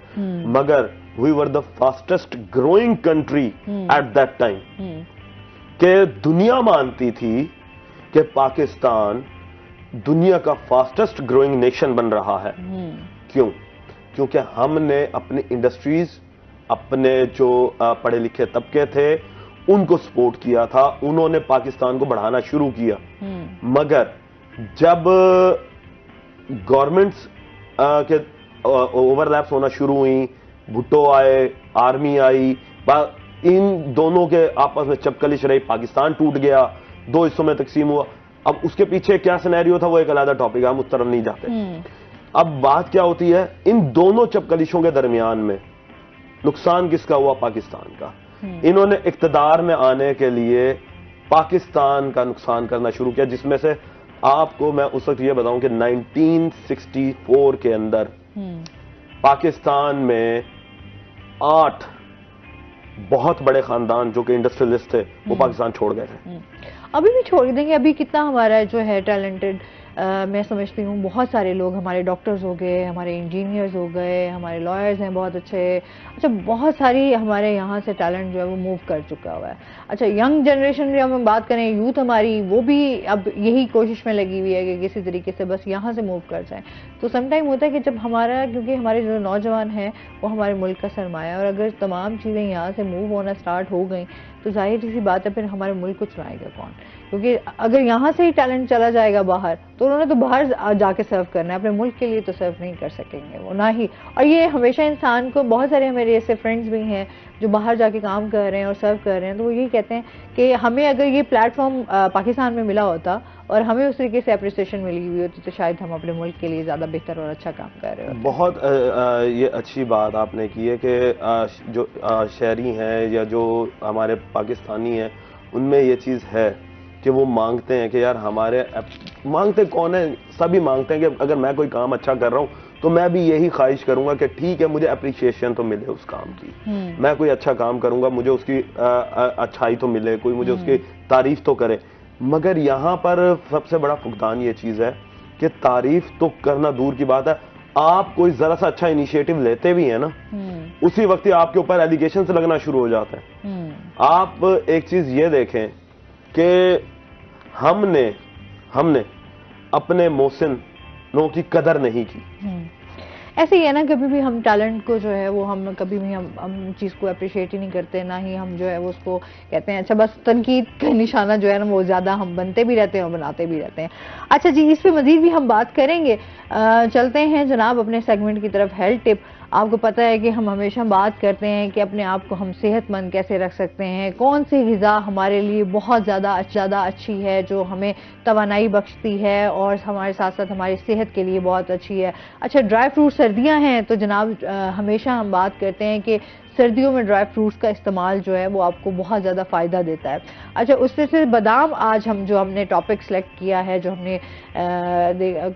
मगर we were the fastest growing country at that time. कि दुनिया मानती थी कि पाकिस्तान दुनिया का फास्टेस्ट ग्रोइंग नेशन बन रहा है। क्यों? क्योंकि हमने अपनी इंडस्ट्रीज, अपने जो पढ़े लिखे तबके थे उनको सपोर्ट किया था, उन्होंने पाकिस्तान को बढ़ाना शुरू किया। मगर जब गवर्नमेंट्स के ओवरलैप्स होना शुरू हुई, भुट्टो आए, आर्मी आई, इन दोनों के आपस में चपकलिश रही, पाकिस्तान टूट गया, दो हिस्सों में तकसीम हुआ। अब उसके पीछे क्या सिनेरियो था वो एक अलग टॉपिक है, हम उस तरफ नहीं जाते। अब बात क्या होती है, इन दोनों चपकलिशों के दरमियान में नुकसान किसका हुआ? पाकिस्तान का। इन्होंने इक्तदार में आने के लिए पाकिस्तान का नुकसान करना शुरू किया, जिसमें से आपको मैं उस वक्त ये बताऊं कि 1964 के अंदर पाकिस्तान में 8 बहुत बड़े खानदान जो कि इंडस्ट्रियलिस्ट थे वो पाकिस्तान छोड़ गए थे। अभी भी छोड़ देंगे। अभी कितना हमारा जो है टैलेंटेड, मैं समझती हूँ बहुत सारे लोग, हमारे डॉक्टर्स हो गए, हमारे इंजीनियर्स हो गए, हमारे लॉयर्स हैं बहुत अच्छे। अच्छा बहुत सारी हमारे यहाँ से टैलेंट जो है वो मूव कर चुका हुआ है। अच्छा यंग जनरेशन की हम बात करें, यूथ हमारी, वो भी अब यही कोशिश में लगी हुई है कि किसी तरीके से बस यहाँ से मूव कर जाए। तो समटाइम होता है कि जब हमारा, क्योंकि हमारे जो नौजवान हैं वो हमारे मुल्क का सरमाया, और अगर तमाम चीज़ें यहाँ से मूव होना स्टार्ट हो गई तो जाहिर सी बात है फिर हमारे मुल्क को चलाएगा कौन? क्योंकि अगर यहाँ से ही टैलेंट चला जाएगा बाहर तो उन्होंने तो बाहर जाके सर्व करना है, अपने मुल्क के लिए तो सर्व नहीं कर सकेंगे वो, ना ही। और ये हमेशा इंसान को, बहुत सारे मेरे ऐसे फ्रेंड्स भी हैं जो बाहर जाके काम कर रहे हैं और सर्व कर रहे हैं, तो वो यही कहते हैं कि हमें अगर ये प्लेटफॉर्म पाकिस्तान में मिला होता और हमें उस तरीके से अप्रिसिएशन मिली हुई होती तो शायद हम अपने मुल्क के लिए ज़्यादा बेहतर और अच्छा काम कर रहे होते। बहुत ये अच्छी बात आपने की है कि जो शहरी हैं या जो हमारे पाकिस्तानी हैं उनमें ये चीज़ है कि वो मांगते हैं कि यार हमारे, मांगते कौन है, सभी मांगते हैं कि अगर मैं कोई काम अच्छा कर रहा हूँ तो मैं भी यही ख्वाहिश करूंगा कि ठीक है मुझे अप्रिसिएशन तो मिले उस काम की, मैं कोई अच्छा काम करूंगा मुझे उसकी अच्छाई तो मिले, कोई मुझे उसकी तारीफ तो करे। मगर यहाँ पर सबसे बड़ा फुकदान ये चीज़ है कि तारीफ तो करना दूर की बात है, आप कोई जरा सा अच्छा इनिशिएटिव लेते भी है ना, उसी वक्त ही आपके ऊपर एलिगेशन से लगना शुरू हो जाता है। आप एक चीज ये देखें कि हमने अपने मोहसिनों की कदर नहीं की। ऐसे ही है ना, कभी भी हम टैलेंट को जो है वो हम कभी भी हम चीज़ को अप्रिशिएट ही नहीं करते, ना ही हम जो है वो उसको कहते हैं। अच्छा बस तनकीद का निशाना जो है ना वो ज़्यादा हम बनते भी रहते हैं और बनाते भी रहते हैं। अच्छा जी, इस पे मजीद भी हम बात करेंगे। चलते हैं जनाब अपने सेगमेंट की तरफ, हेल्थ टिप। आपको पता है कि हम हमेशा बात करते हैं कि अपने आप को हम सेहतमंद कैसे रख सकते हैं, कौन सी ग़िज़ा हमारे लिए बहुत ज़्यादा अच्छी है जो हमें तवानाई बख्शती है और हमारे साथ साथ हमारी सेहत के लिए बहुत अच्छी है। अच्छा ड्राई फ्रूट, सर्दियां हैं तो जनाब हमेशा हम बात करते हैं कि सर्दियों में ड्राई फ्रूट्स का इस्तेमाल जो है वो आपको बहुत ज़्यादा फ़ायदा देता है। अच्छा, उससे से बादाम आज हमने टॉपिक सेलेक्ट किया है, जो हमने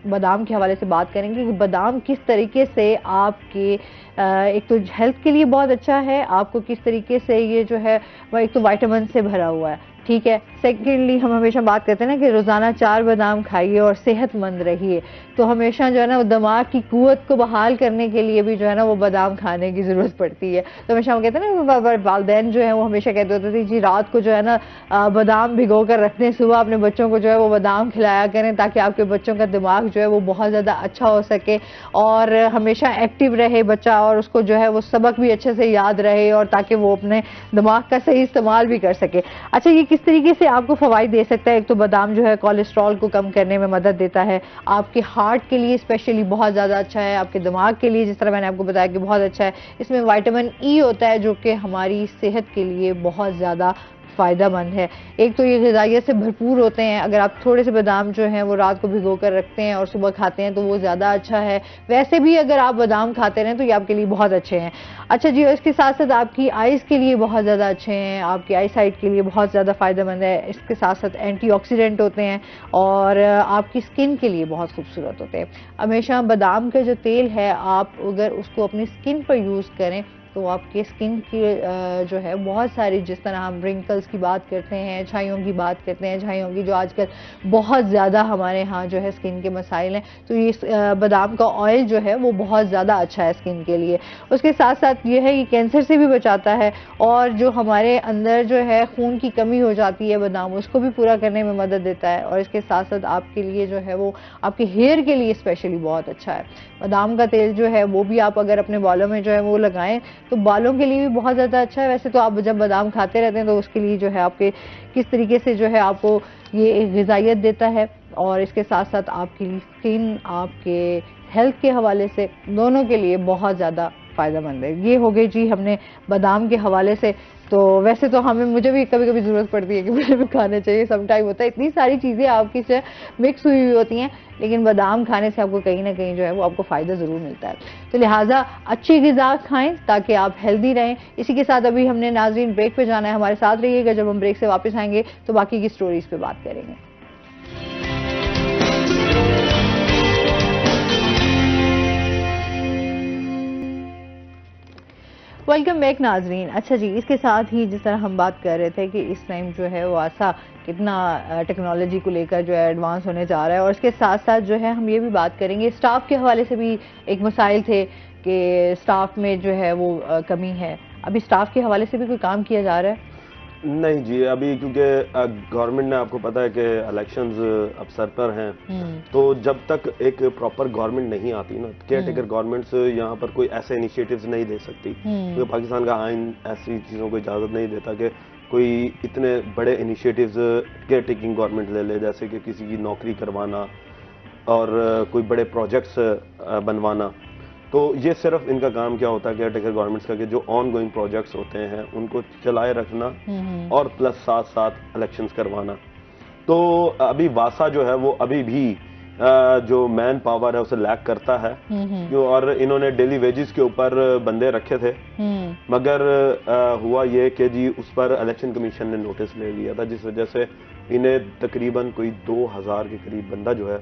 बादाम के हवाले से बात करेंगे कि बादाम किस तरीके से आपके एक तो हेल्थ के लिए बहुत अच्छा है, आपको किस तरीके से ये जो है वो एक तो विटामिन से भरा हुआ है, ठीक है। सेकेंडली हम हमेशा बात करते हैं ना कि रोज़ाना 4 बादाम खाइए और सेहतमंद रहिए, तो हमेशा जो है ना वो दिमाग की कुव्वत को बहाल करने के लिए भी जो है ना वो बादाम खाने की ज़रूरत पड़ती है। तो हमेशा हम कहते हैं ना, वालिदैन जो है वो हमेशा कहते होते थे जी रात को जो है ना बादाम भिगो कर रख दें, सुबह अपने बच्चों को जो है वो बादाम खिलाया करें, ताकि आपके बच्चों का दिमाग जो है वो बहुत ज़्यादा अच्छा हो सके और हमेशा एक्टिव रहे बच्चा, और उसको जो है वो सबक भी अच्छे से याद रहे, और ताकि वो अपने दिमाग का सही इस्तेमाल भी कर सके। अच्छा, ये किस तरीके से आपको फ़वाइद दे सकता है? एक तो बादाम जो है कोलेस्ट्रॉल को कम करने में मदद देता है, आपके हार्ट के लिए स्पेशली बहुत ज़्यादा अच्छा है, आपके दिमाग के लिए जिस तरह मैंने आपको बताया कि बहुत अच्छा है। इसमें विटामिन ई होता है जो कि हमारी सेहत के लिए बहुत ज़्यादा फ़ायदेमंद है। एक तो ये ग़िज़ाइयत से भरपूर होते हैं, अगर आप थोड़े से बादाम जो हैं वो रात को भिगो कर रखते हैं और सुबह खाते हैं तो वो ज़्यादा अच्छा है। वैसे भी अगर आप बादाम खाते रहें तो ये आपके लिए बहुत अच्छे हैं। अच्छा जी, और इसके साथ साथ आपकी आइज़ के लिए बहुत ज़्यादा अच्छे हैं, आपकी आई साइट के लिए बहुत ज़्यादा फ़ायदेमंद है। इसके साथ साथ एंटीऑक्सीडेंट होते हैं और आपकी स्किन के लिए बहुत खूबसूरत होते हैं। हमेशा बादाम का जो तेल है, आप अगर उसको अपनी स्किन पर यूज़ करें तो आपके स्किन की जो है बहुत सारी, जिस तरह हम रिंकल्स की बात करते हैं, छाइयों की बात करते हैं, छाइयों की जो आजकल बहुत ज़्यादा हमारे यहाँ जो है स्किन के मसाइल हैं, तो ये बादाम का ऑयल जो है वो बहुत ज़्यादा अच्छा है स्किन के लिए। उसके साथ साथ ये है, ये कैंसर से भी बचाता है, और जो हमारे अंदर जो है खून की कमी हो जाती है बादाम उसको भी पूरा करने में मदद देता है, और इसके साथ साथ आपके लिए जो है वो आपके हेयर के लिए स्पेशली बहुत अच्छा है। बादाम का तेल जो है वो भी आप अगर अपने बालों में जो है वो लगाएं तो बालों के लिए भी बहुत ज़्यादा अच्छा है। वैसे तो आप जब बादाम खाते रहते हैं तो उसके लिए जो है आपके किस तरीके से जो है आपको ये ग़िज़ाइयत देता है, और इसके साथ साथ आपकी स्किन, आपके हेल्थ के हवाले से दोनों के लिए बहुत ज़्यादा फ़ायदेमंद है। ये हो गई जी हमने बादाम के हवाले से। तो वैसे तो मुझे भी कभी कभी ज़रूरत पड़ती है कि मुझे भी खाने चाहिए, सम टाइम होता है, इतनी सारी चीज़ें आपकी से मिक्स हुई होती हैं, लेकिन बादाम खाने से आपको कहीं ना कहीं जो है वो आपको फ़ायदा ज़रूर मिलता है। तो लिहाजा अच्छी ग़िज़ा खाएं ताकि आप हेल्दी रहें। इसी के साथ अभी हमने नाज़रीन ब्रेक पे जाना है, हमारे साथ रहिएगा। जब हम ब्रेक से वापस आएंगे तो बाकी की स्टोरीज़ पे बात करेंगे। वेलकम बैक नाजरीन। अच्छा जी, इसके साथ ही जिस तरह हम बात कर रहे थे कि इस टाइम जो है वो आसा कितना टेक्नोलॉजी को लेकर जो है एडवांस होने जा रहा है, और इसके साथ साथ जो है हम ये भी बात करेंगे स्टाफ के हवाले से भी एक मसाइल थे कि स्टाफ में जो है वो कमी है। अभी स्टाफ के हवाले से भी कोई काम किया जा रहा है? नहीं जी, अभी क्योंकि गवर्नमेंट ने, आपको पता है कि इलेक्शंस अब सर पर हैं, तो जब तक एक प्रॉपर गवर्नमेंट नहीं आती ना, केयर टेकर गवर्नमेंट्स यहाँ पर कोई ऐसे इनिशिएटिव्स नहीं दे सकती, क्योंकि पाकिस्तान का आइन ऐसी चीज़ों को इजाज़त नहीं देता कि कोई इतने बड़े इनिशिएटिव्स केयर टेकिंग गवर्नमेंट ले ले, जैसे कि किसी की नौकरी करवाना और कोई बड़े प्रोजेक्ट्स बनवाना। तो ये सिर्फ इनका काम क्या होता है केयर टेकर गवर्नमेंट्स का, कि जो ऑन गोइंग प्रोजेक्ट्स होते हैं उनको चलाए रखना और प्लस साथ साथ इलेक्शंस करवाना। तो अभी वासा जो है वो अभी भी जो मैन पावर है उसे लैक करता है, और इन्होंने डेली वेजेस के ऊपर बंदे रखे थे, मगर हुआ ये कि जी उस पर इलेक्शन कमीशन ने नोटिस ले लिया था, जिस वजह से इन्हें तकरीबन कोई 2000 के करीब बंदा जो है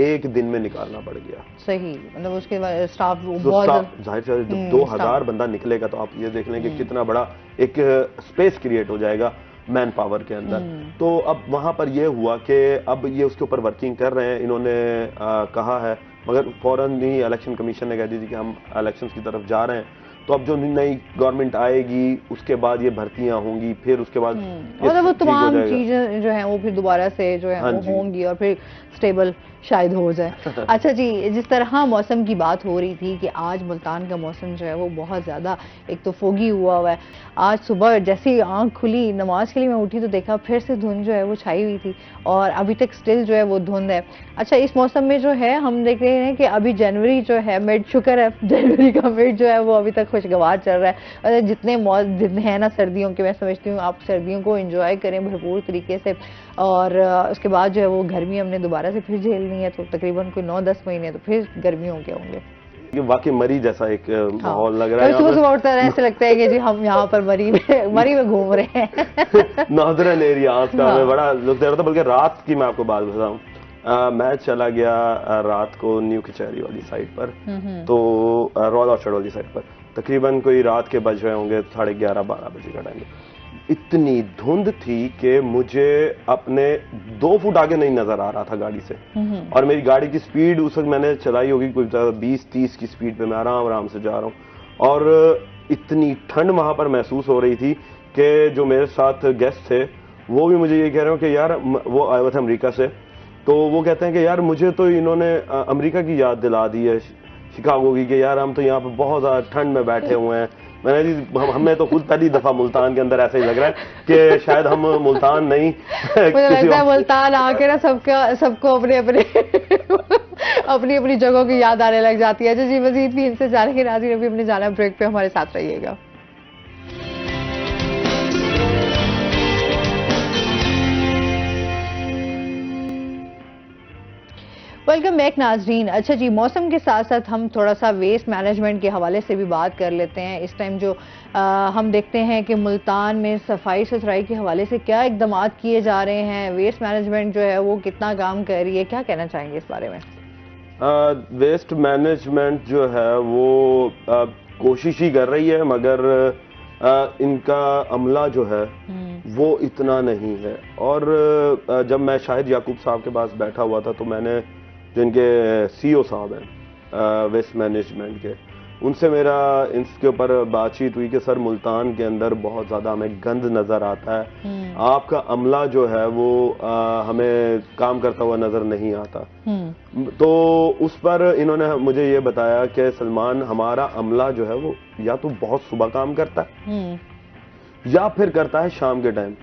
एक दिन में निकालना पड़ गया। सही, मतलब उसके बाद स्टाफ जाहिर से जब 2000 बंदा निकलेगा तो आप ये देख लें कि कितना बड़ा एक स्पेस क्रिएट हो जाएगा मैन पावर के अंदर। तो अब वहां पर यह हुआ कि अब ये उसके ऊपर वर्किंग कर रहे हैं, इन्होंने कहा है, मगर फौरन ही इलेक्शन कमीशन ने कह दी थी कि हम इलेक्शंस की तरफ जा रहे हैं। तो अब जो नई गवर्नमेंट आएगी उसके बाद ये भर्तियां होंगी, फिर उसके बाद वो तमाम चीजें जो हैं वो फिर दोबारा से जो है वो होंगी और फिर स्टेबल शायद हो जाए। अच्छा जी, जिस तरह मौसम की बात हो रही थी कि आज मुल्तान का मौसम जो है वो बहुत ज़्यादा एक तो फोगी हुआ है। आज सुबह जैसे ही आँख खुली नमाज के लिए मैं उठी तो देखा फिर से धुंध जो है वो छाई हुई थी, और अभी तक स्टिल जो है वो धुंध है। अच्छा, इस मौसम में जो है हम देख रहे हैं कि अभी जनवरी जो है मिड, शुक्र है जनवरी का मिड जो है वो अभी तक खुशगवार चल रहा है। और जितने दिन हैं ना सर्दियों के, मैं समझती हूँ आप सर्दियों को एंजॉय करें भरपूर तरीके से, और उसके बाद जो है वो गर्मी हमने दोबारा से फिर झेलनी है, तो तकरीबन कोई 9-10 महीने तो फिर गर्मियों के होंगे। कि वाकई मरी जैसा एक माहौल लग रहा है। सुबह सुबह उठता है ऐसे लगता है कि जी हम यहाँ पर मरी में घूम रहे हैं। नॉर्दर्न एरियाज का हमें बड़ा लुत्फ दे रहा था। बल्कि रात की मैं आपको बात बताऊं, मैं चला गया रात को न्यू कचहरी वाली साइड पर, तो रॉयल ऑर्चर्ड वाली साइड पर, तकरीबन कोई रात के बज रहे होंगे 11:30-12 बजे का टाइम। इतनी धुंध थी कि मुझे अपने 2 फुट आगे नहीं नजर आ रहा था गाड़ी से, और मेरी गाड़ी की स्पीड उस वक्त मैंने चलाई होगी कोई 20-30 की स्पीड पे मैं आराम आराम से जा रहा हूँ। और इतनी ठंड वहां पर महसूस हो रही थी कि जो मेरे साथ गेस्ट थे वो भी मुझे ये कह रहे हो कि यार, वो आए हुए थे अमेरिका से, तो वो कहते हैं कि यार मुझे तो इन्होंने अमेरिका की याद दिला दी है, शिकागो की, कि यार हम तो यहाँ पर बहुत ज्यादा ठंड में बैठे हुए हैं। मैंने जी हमें तो खुद पहली दफा मुल्तान के अंदर ऐसा ही लग रहा है कि शायद हम मुल्तान नहीं मुझे लगता है मुल्तान आके ना सबको अपने अपनी अपनी जगहों की याद आने लग जाती है। जी मजीद भी इनसे जाने के नाज़रीन अभी हमने जाना ब्रेक पे, हमारे साथ रहिएगा। वेलकम बैक नाजरीन। अच्छा जी, मौसम के साथ साथ हम थोड़ा सा वेस्ट मैनेजमेंट के हवाले से भी बात कर लेते हैं। इस टाइम जो हम देखते हैं कि मुल्तान में सफाई सुथराई के हवाले से क्या इकदाम किए जा रहे हैं, वेस्ट मैनेजमेंट जो है वो कितना काम कर रही है, क्या कहना चाहेंगे इस बारे में? वेस्ट मैनेजमेंट जो है वो कोशिश ही कर रही है, मगर इनका अमला जो है वो इतना नहीं है। और जब मैं शाहिद याकूब साहब के पास बैठा हुआ था, तो मैंने जो इनके सीईओ साहब हैं वेस्ट मैनेजमेंट के, उनसे मेरा इसके ऊपर बातचीत हुई कि सर मुल्तान के अंदर बहुत ज़्यादा हमें गंद नज़र आता है, आपका अमला जो है वो हमें काम करता हुआ नज़र नहीं आता। तो उस पर इन्होंने मुझे ये बताया कि सलमान, हमारा अमला जो है वो या तो बहुत सुबह काम करता है या फिर करता है शाम के टाइम।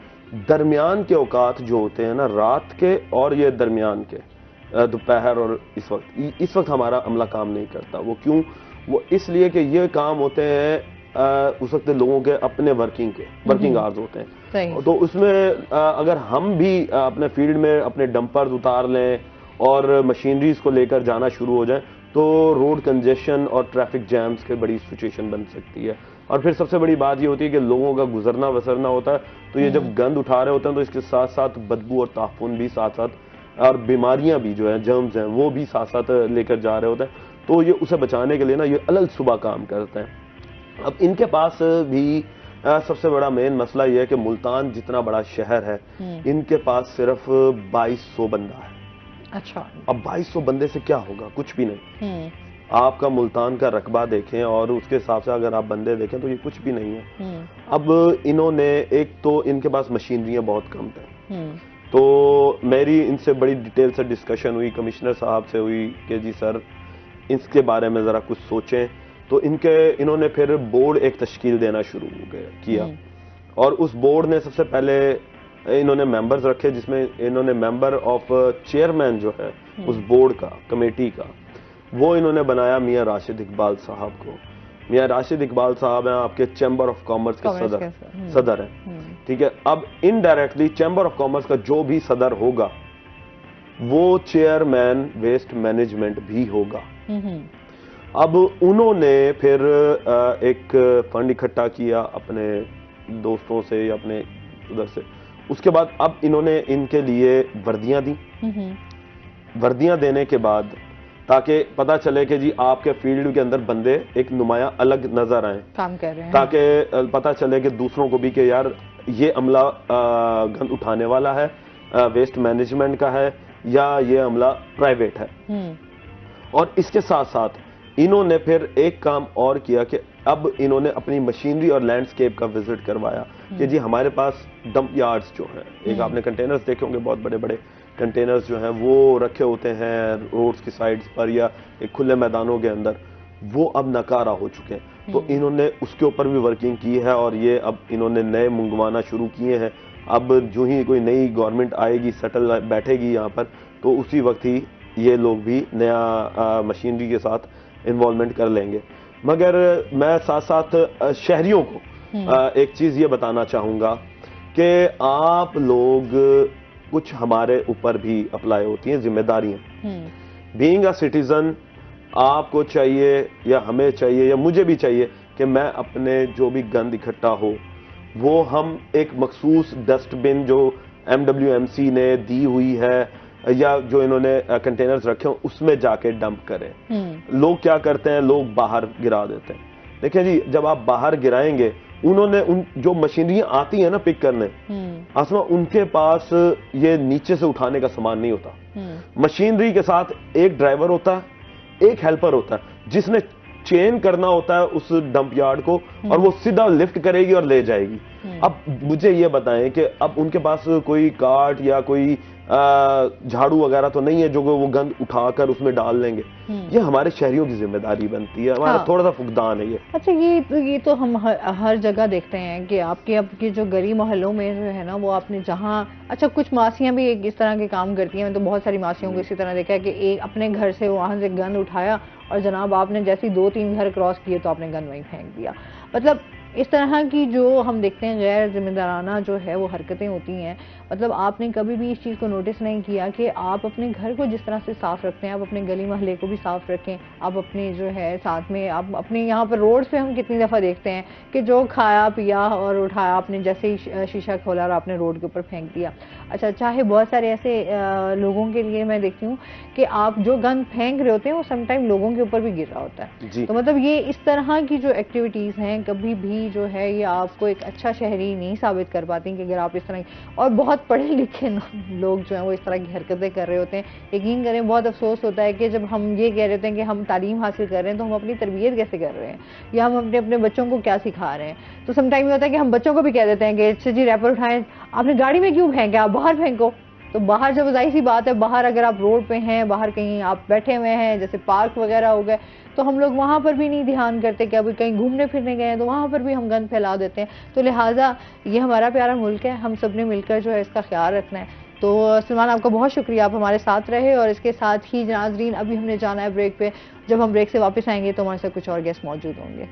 दरमियान के औकात जो होते हैं ना, रात के और ये दरमियान के दोपहर और इस वक्त हमारा अमला काम नहीं करता। वो क्यों? वो इसलिए कि ये काम होते हैं उस वक्त लोगों के अपने वर्किंग आवर्स होते हैं। तो उसमें अगर हम भी अपने फील्ड में अपने डंपर्स उतार लें और मशीनरीज को लेकर जाना शुरू हो जाए, तो रोड कंजेशन और ट्रैफिक जैम्स की बड़ी सिचुएशन बन सकती है। और फिर सबसे बड़ी बात ये होती है कि लोगों का गुजरना वसरना होता है, तो ये जब गंद उठा रहे होते हैं तो इसके साथ साथ बदबू और ताफून भी साथ साथ, और बीमारियां भी जो है, जर्म्स हैं, वो भी साथ साथ लेकर जा रहे होते हैं। तो ये उसे बचाने के लिए ना ये अलग सुबह काम करते हैं। अब इनके पास भी सबसे बड़ा मेन मसला ये है कि मुल्तान जितना बड़ा शहर है, इनके पास सिर्फ 2200 बंदा है। अच्छा। अब 2200 बंदे से क्या होगा? कुछ भी नहीं। आपका मुल्तान का रकबा देखें और उसके हिसाब से अगर आप बंदे देखें तो ये कुछ भी नहीं है। अब इन्होंने, एक तो इनके पास मशीनरियां बहुत कम थे, तो मेरी इनसे बड़ी डिटेल से डिस्कशन हुई, कमिश्नर साहब से हुई कि जी सर इसके बारे में ज़रा कुछ सोचें। तो इन्होंने फिर बोर्ड एक तश्कील देना शुरू किया, और उस बोर्ड ने सबसे पहले इन्होंने मेंबर्स रखे, जिसमें इन्होंने मेंबर ऑफ चेयरमैन जो है उस बोर्ड का, कमेटी का, वो इन्होंने बनाया मियां राशिद इकबाल साहब को। मियां राशिद इकबाल साहब हैं आपके चैम्बर ऑफ कॉमर्स के सदर हैं, ठीक है। अब इनडायरेक्टली चैम्बर ऑफ कॉमर्स का जो भी सदर होगा वो चेयरमैन वेस्ट मैनेजमेंट भी होगा। अब उन्होंने फिर एक फंड इकट्ठा किया अपने दोस्तों से या अपने उधर से। उसके बाद अब इन्होंने इनके लिए वर्दियां दी। वर्दियां देने के बाद ताकि पता चले कि जी आपके फील्ड के अंदर बंदे एक नुमाया अलग नजर आए, काम कर रहे हैं, ताकि पता चले कि दूसरों को भी कि यार ये अमला गंद उठाने वाला है, वेस्ट मैनेजमेंट का है, या ये अमला प्राइवेट है। और इसके साथ साथ इन्होंने फिर एक काम और किया कि अब इन्होंने अपनी मशीनरी और लैंडस्केप का विजिट करवाया कि जी हमारे पास डंप यार्ड्स जो हैं, एक आपने कंटेनर्स देखे होंगे, बहुत बड़े बड़े कंटेनर्स जो हैं वो रखे होते हैं रोड्स की साइड्स पर या एक खुले मैदानों के अंदर, वो अब नकारा हो चुके हैं। तो इन्होंने उसके ऊपर भी वर्किंग की है, और ये अब इन्होंने नए मंगवाना शुरू किए हैं। अब जो ही कोई नई गवर्नमेंट आएगी, सेटल बैठेगी यहाँ पर, तो उसी वक्त ही ये लोग भी नया मशीनरी के साथ इन्वॉल्वमेंट कर लेंगे। मगर मैं साथ साथ शहरियों को एक चीज़ ये बताना चाहूँगा कि आप लोग, कुछ हमारे ऊपर भी अप्लाई होती हैं जिम्मेदारियाँ। बीइंग अ सिटीजन, आपको चाहिए या हमें चाहिए या मुझे भी चाहिए कि मैं अपने जो भी गंद इकट्ठा हो वो हम एक मखसूस डस्टबिन जो MWMC ने दी हुई है या जो इन्होंने कंटेनर्स रखे हो उसमें जाके डंप करें। लोग क्या करते हैं, लोग बाहर गिरा देते हैं। देखिए जी, जब आप बाहर गिराएंगे, उन्होंने उन जो मशीनरी आती है ना पिक करने, आसमा उनके पास ये नीचे से उठाने का सामान नहीं होता। मशीनरी के साथ एक ड्राइवर होता है, एक हेल्पर होता है जिसने चेन करना होता है उस डंप यार्ड को, और वो सीधा लिफ्ट करेगी और ले जाएगी। अब मुझे ये बताएं कि अब उनके पास कोई कार्ट या कोई झाड़ू वगैरह तो नहीं है जो वो गंद उठाकर उसमें डाल लेंगे। ये हमारे शहरियों की जिम्मेदारी बनती है, हमारा थोड़ा सा फुकदान है ये। अच्छा, ये तो हम हर जगह देखते हैं कि आपके जो गली मोहल्लों में जो है ना, वो आपने जहाँ, अच्छा कुछ मासियां भी एक इस तरह के काम करती हैं। मैं तो बहुत सारी मासियों को इसी तरह देखा है कि एक अपने घर से वहां से गंद उठाया और जनाब आपने जैसे 2-3 घर क्रॉस किए तो आपने गंद वहीं फेंक दिया। मतलब इस तरह की जो हम देखते हैं गैर जिम्मेदाराना जो है वो हरकतें होती हैं। मतलब आपने कभी भी इस चीज़ को नोटिस नहीं किया कि आप अपने घर को जिस तरह से साफ रखते हैं, आप अपने गली मोहल्ले को भी साफ रखें। आप अपने जो है साथ में आप अपने यहाँ पर रोड पे हम कितनी दफ़ा देखते हैं कि जो खाया पिया और उठाया आपने जैसे ही शीशा खोला और आपने रोड के ऊपर फेंक दिया। अच्छा, चाहे बहुत सारे ऐसे लोगों के लिए मैं देखती हूँ कि आप जो गंद फेंक रहे होते हैं वो समटाइम लोगों के ऊपर भी गिर रहा होता है। तो मतलब ये इस तरह की जो एक्टिविटीज़ हैं कभी भी जो है ये आपको एक अच्छा शहरी नहीं साबित कर पाती कि अगर आप इस तरह, और बहुत पढ़े लिखे लोग जो हैं वो इस तरह की हरकतें कर रहे होते हैं। यकीन करें बहुत अफसोस होता है कि जब हम ये कह रहे होते हैं कि हम तालीम हासिल कर रहे हैं तो हम अपनी तरबियत कैसे कर रहे हैं या हम अपने बच्चों को क्या सिखा रहे हैं। तो समटाइम ये होता है कि हम बच्चों को भी कह देते हैं कि अच्छा जी रैपर उठाएं, आपने गाड़ी में क्यों फेंके, आप बाहर फेंको। तो बाहर जब जाहिर सी बात है, बाहर अगर आप रोड पे हैं, बाहर कहीं आप बैठे हुए हैं जैसे पार्क वगैरह हो गए, तो हम लोग वहाँ पर भी नहीं ध्यान करते कि अभी कहीं घूमने फिरने गए हैं तो वहाँ पर भी हम गंद फैला देते हैं। तो लिहाजा ये हमारा प्यारा मुल्क है, हम सब ने मिलकर जो है इसका ख्याल रखना है। तो सलमान आपका बहुत शुक्रिया, आप हमारे साथ रहे। और इसके साथ ही नाज़रीन अभी हमने जाना है ब्रेक पे। जब हम ब्रेक से वापस आएंगे तो हमारे साथ कुछ और गेस्ट मौजूद होंगे।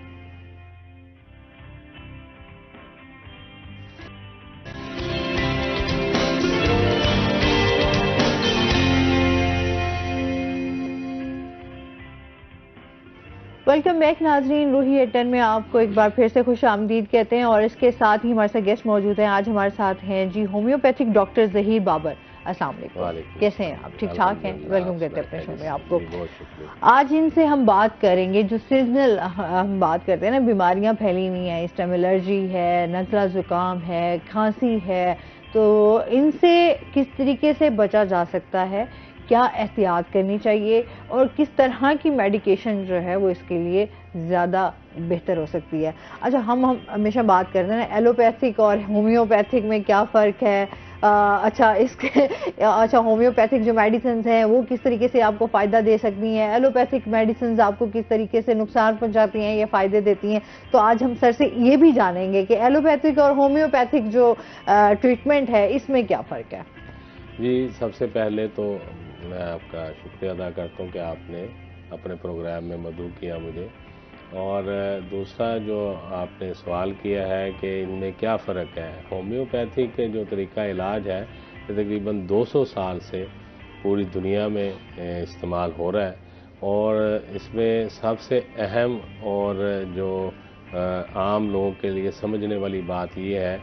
वेलकम बैक नाजरीन, रूही एट 10 में आपको एक बार फिर से खुश आमदीद कहते हैं। और इसके साथ ही हमारे साथ गेस्ट मौजूद हैं। आज हमारे साथ हैं जी होम्योपैथिक डॉक्टर ज़हीर बाबर। अस्सलाम वालेकुम, कैसे हैं आप? ठीक ठाक हैं? वेलकम करते हैं अपने शो में आपको। आज इनसे हम बात करेंगे जो सीजनल हम बात करते हैं ना, बीमारियां फैली हुई हैं इस टाइम, एलर्जी है, नज़ला ज़ुकाम है, खांसी है, तो इनसे किस तरीके से बचा जा सकता है, क्या एहतियात करनी चाहिए और किस तरह की मेडिकेशन जो है वो इसके लिए ज़्यादा बेहतर हो सकती है। अच्छा, हम हमेशा बात करते हैं ना एलोपैथिक और होम्योपैथिक में क्या फ़र्क है। अच्छा होम्योपैथिक जो मेडिसिन हैं वो किस तरीके से आपको फ़ायदा दे सकती हैं, एलोपैथिक मेडिसिन आपको किस तरीके से नुकसान पहुंचाती हैं या फ़ायदे देती हैं। तो आज हम सर से ये भी जानेंगे कि एलोपैथिक और होम्योपैथिक जो ट्रीटमेंट है इसमें क्या फ़र्क है। जी, सबसे पहले तो मैं आपका शुक्रिया अदा करता हूँ कि आपने अपने प्रोग्राम में मदऊ किया मुझे। और दूसरा जो आपने सवाल किया है कि इनमें क्या फ़र्क है, होम्योपैथिक के जो तरीका इलाज है तकरीबन 200 साल से पूरी दुनिया में इस्तेमाल हो रहा है। और इसमें सबसे अहम और जो आम लोगों के लिए समझने वाली बात ये है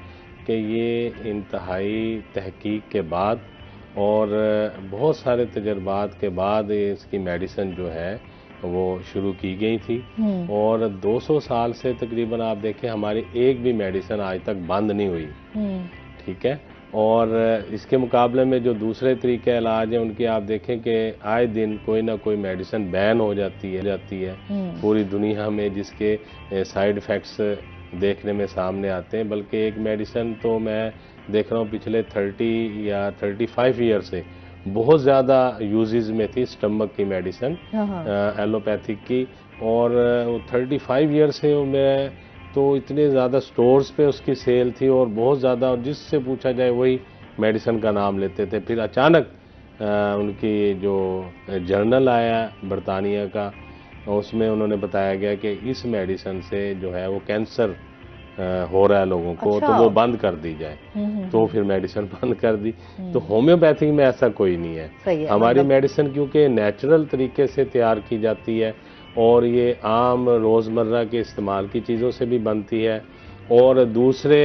कि ये इंतहाई तहकीक के बाद और बहुत सारे तजर्बात के बाद इसकी मेडिसिन जो है वो शुरू की गई थी। और 200 साल से तकरीबन आप देखें हमारी एक भी मेडिसिन आज तक बंद नहीं हुई। ठीक है। और इसके मुकाबले में जो दूसरे तरीके इलाज हैं उनकी आप देखें कि आए दिन कोई ना कोई मेडिसिन बैन हो जाती है पूरी दुनिया में, जिसके साइड इफ़ेक्ट्स देखने में सामने आते हैं। बल्कि एक मेडिसिन तो मैं देख रहा हूँ पिछले 30 या 35 ईयर से बहुत ज़्यादा यूजेस में थी, स्टमक की मेडिसिन एलोपैथिक की। और 35 ईयर से मैं तो इतने ज़्यादा स्टोर्स पे उसकी सेल थी और बहुत ज़्यादा, और जिससे पूछा जाए वही मेडिसिन का नाम लेते थे। फिर अचानक उनकी जो जर्नल आया बरतानिया का, उसमें उन्होंने बताया गया कि इस मेडिसिन से जो है वो कैंसर हो रहा है लोगों को, अच्छा। तो वो बंद कर दी जाए। तो फिर मेडिसिन बंद कर दी। तो होम्योपैथिक में ऐसा कोई नहीं है। सही है, हमारी मतलब मेडिसिन क्योंकि नेचुरल तरीके से तैयार की जाती है और ये आम रोज़मर्रा के इस्तेमाल की चीज़ों से भी बनती है और दूसरे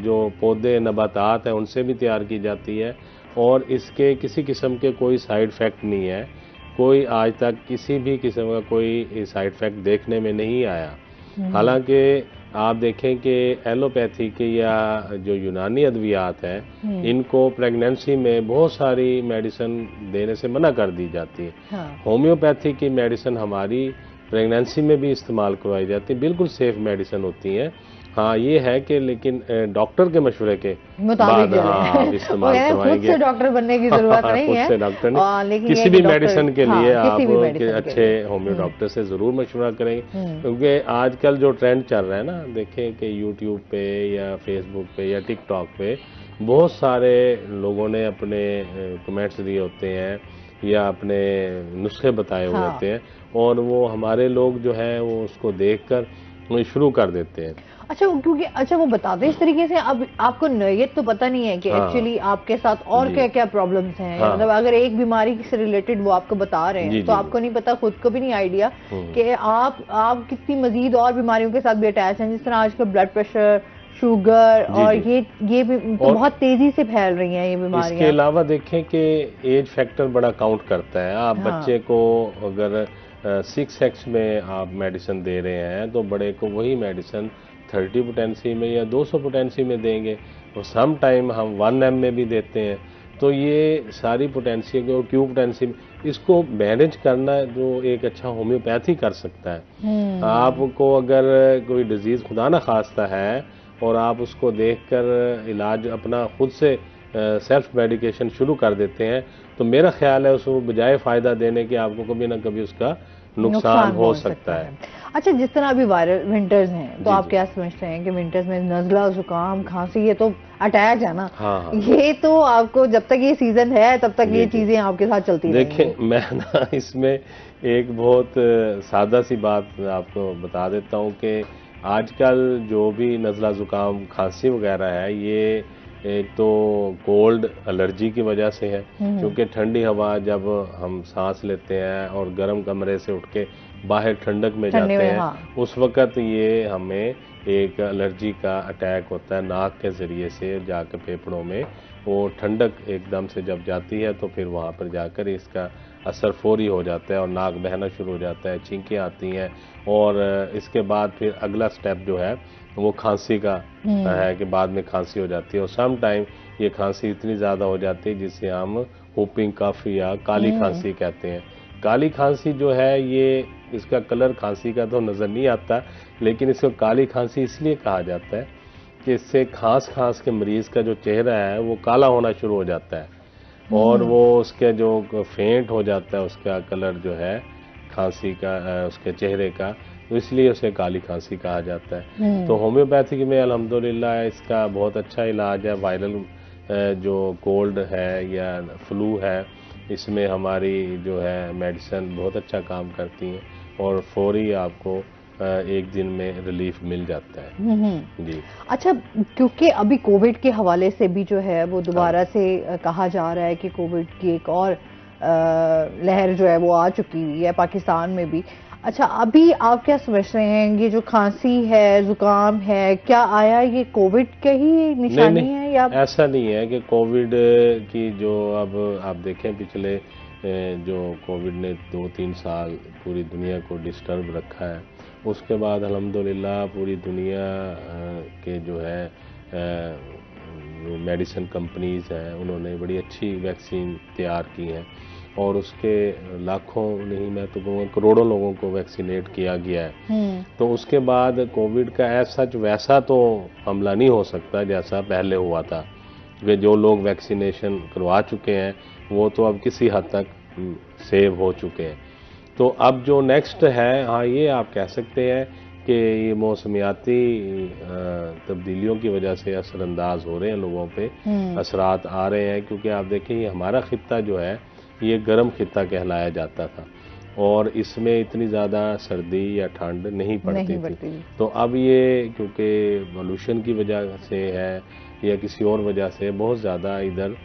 जो पौधे नबातात हैं उनसे भी तैयार की जाती है और इसके किसी किस्म के कोई साइड इफ़ेक्ट नहीं है। कोई आज तक किसी भी किस्म का कोई साइड इफ़ेक्ट देखने में नहीं आया। हालांकि आप देखें कि एलोपैथी के या जो यूनानी अद्वियात हैं इनको प्रेगनेंसी में बहुत सारी मेडिसिन देने से मना कर दी जाती है। हाँ। होम्योपैथी की मेडिसिन हमारी प्रेगनेंसी में भी इस्तेमाल करवाई जाती है, बिल्कुल सेफ मेडिसिन होती है। हाँ ये है कि लेकिन डॉक्टर के मशवरे के बाद हाँ इस्तेमाल करवाएंगे। खुद से डॉक्टर बनने की जरूरत नहीं है, खुद से डॉक्टर नहीं, लेकिन किसी भी मेडिसिन के लिए आप अच्छे लिए होम्यो डॉक्टर से जरूर मशवरा करेंगे। क्योंकि आजकल जो ट्रेंड चल रहा है ना, देखें कि यूट्यूब पे या फेसबुक पे या टिकटॉक पे बहुत सारे लोगों ने अपने कमेंट्स दिए होते हैं या अपने नुस्खे बताए हुए होते हैं और वो हमारे लोग जो है वो उसको देखकर शुरू कर देते हैं। अच्छा, क्योंकि वो बताते हैं इस तरीके से। अब आपको नोयत तो पता नहीं है कि एक्चुअली आपके साथ और क्या क्या प्रॉब्लम्स हैं। मतलब अगर एक बीमारी से रिलेटेड वो आपको बता रहे हैं तो आपको नहीं पता, खुद को भी नहीं आइडिया कि आप कितनी मजीद और बीमारियों के साथ भी अटैच हैं, जिस तरह आजकल ब्लड प्रेशर, शुगर और ये भी तो बहुत तेजी से फैल रही हैं ये बीमारियां। इसके अलावा देखें कि एज फैक्टर बड़ा काउंट करता है। आप बच्चे को अगर 6X में आप मेडिसिन दे रहे हैं तो बड़े को वही मेडिसिन 30 पोटेंसी में या 200 पोटेंसी में देंगे और सम टाइम हम 1M में भी देते हैं। तो ये सारी पोटेंसी और क्यू पोटेंसी में इसको मैनेज करना जो एक अच्छा होम्योपैथी कर सकता है। आपको अगर कोई डिजीज़ खुदा ना खास्ता है और आप उसको देखकर इलाज अपना खुद से सेल्फ मेडिकेशन शुरू कर देते हैं तो मेरा ख्याल है उसको बजाय फ़ायदा देने के आपको कभी ना कभी उसका नुकसान हो सकता है। अच्छा, जिस तरह अभी वायरल विंटर्स हैं तो आप क्या समझते हैं कि विंटर्स में नज़ला, जुकाम, खांसी ये तो अटैच है ना? हाँ। ये तो आपको जब तक ये सीजन है तब तक ये चीजें आपके साथ चलती रहेंगी। देखें, मैं ना इसमें एक बहुत सादा सी बात आपको बता देता हूँ कि आजकल जो भी नज़ला, जुकाम, खांसी वगैरह है ये एक तो कोल्ड एलर्जी की वजह से है, क्योंकि ठंडी हवा जब हम सांस लेते हैं और गर्म कमरे से उठ के बाहर ठंडक में जाते हैं उस वक़्त ये हमें एक एलर्जी का अटैक होता है। नाक के ज़रिए से जाकर फेफड़ों में वो ठंडक एकदम से जब जाती है तो फिर वहाँ पर जाकर इसका असर फौरी हो जाता है और नाक बहना शुरू हो जाता है, छींकें आती हैं और इसके बाद फिर अगला स्टेप जो है वो खांसी का है कि बाद में खांसी हो जाती है और सम टाइम ये खांसी इतनी ज़्यादा हो जाती है जिसे हम व्हूपिंग कफ या काली खांसी कहते हैं। काली खांसी जो है ये इसका कलर खांसी का तो नज़र नहीं आता, लेकिन इसको काली खांसी इसलिए कहा जाता है कि इससे खांस के मरीज़ का जो चेहरा है वो काला होना शुरू हो जाता है और वो उसके जो फेंट हो जाता है उसका कलर जो है खांसी का उसके चेहरे का, तो इसलिए उसे काली खांसी कहा जाता है। तो होम्योपैथिक में अल्हम्दुलिल्लाह इसका बहुत अच्छा इलाज है। वायरल जो कोल्ड है या फ्लू है इसमें हमारी जो है मेडिसिन बहुत अच्छा काम करती हैं और फौरी आपको एक दिन में रिलीफ मिल जाता है। जी। अच्छा, क्योंकि अभी कोविड के हवाले से भी जो है वो दोबारा से कहा जा रहा है कि कोविड की एक और लहर जो है वो आ चुकी है पाकिस्तान में भी। अच्छा, अभी आप क्या समझ रहे हैं ये जो खांसी है, जुकाम है, क्या आया ये कोविड का ही निशानी है या ऐसा नहीं है कि कोविड की जो अब आप देखें पिछले जो कोविड ने 2-3 साल पूरी दुनिया को डिस्टर्ब रखा है, उसके बाद अल्हम्दुलिल्लाह पूरी दुनिया के जो है मेडिसिन कंपनीज हैं उन्होंने बड़ी अच्छी वैक्सीन तैयार की हैं और उसके लाखों नहीं मैं तो कहूँगा करोड़ों लोगों को वैक्सीनेट किया गया है। तो उसके बाद कोविड का ऐसा वैसा तो हमला नहीं हो सकता जैसा पहले हुआ था, कि जो लोग वैक्सीनेशन करवा चुके हैं वो तो अब किसी हद तक सेव हो चुके हैं। तो अब जो नेक्स्ट है, हाँ ये आप कह सकते हैं कि ये मौसमियाती तब्दीलियों की वजह से असरअंदाज हो रहे हैं लोगों पे, असरात आ रहे हैं। क्योंकि आप देखें ये हमारा खित्ता जो है ये गर्म खित्ता कहलाया जाता था और इसमें इतनी ज़्यादा सर्दी या ठंड नहीं पड़ती थी। तो अब ये क्योंकि पोल्यूशन की वजह से है या किसी और वजह से बहुत ज़्यादा इधर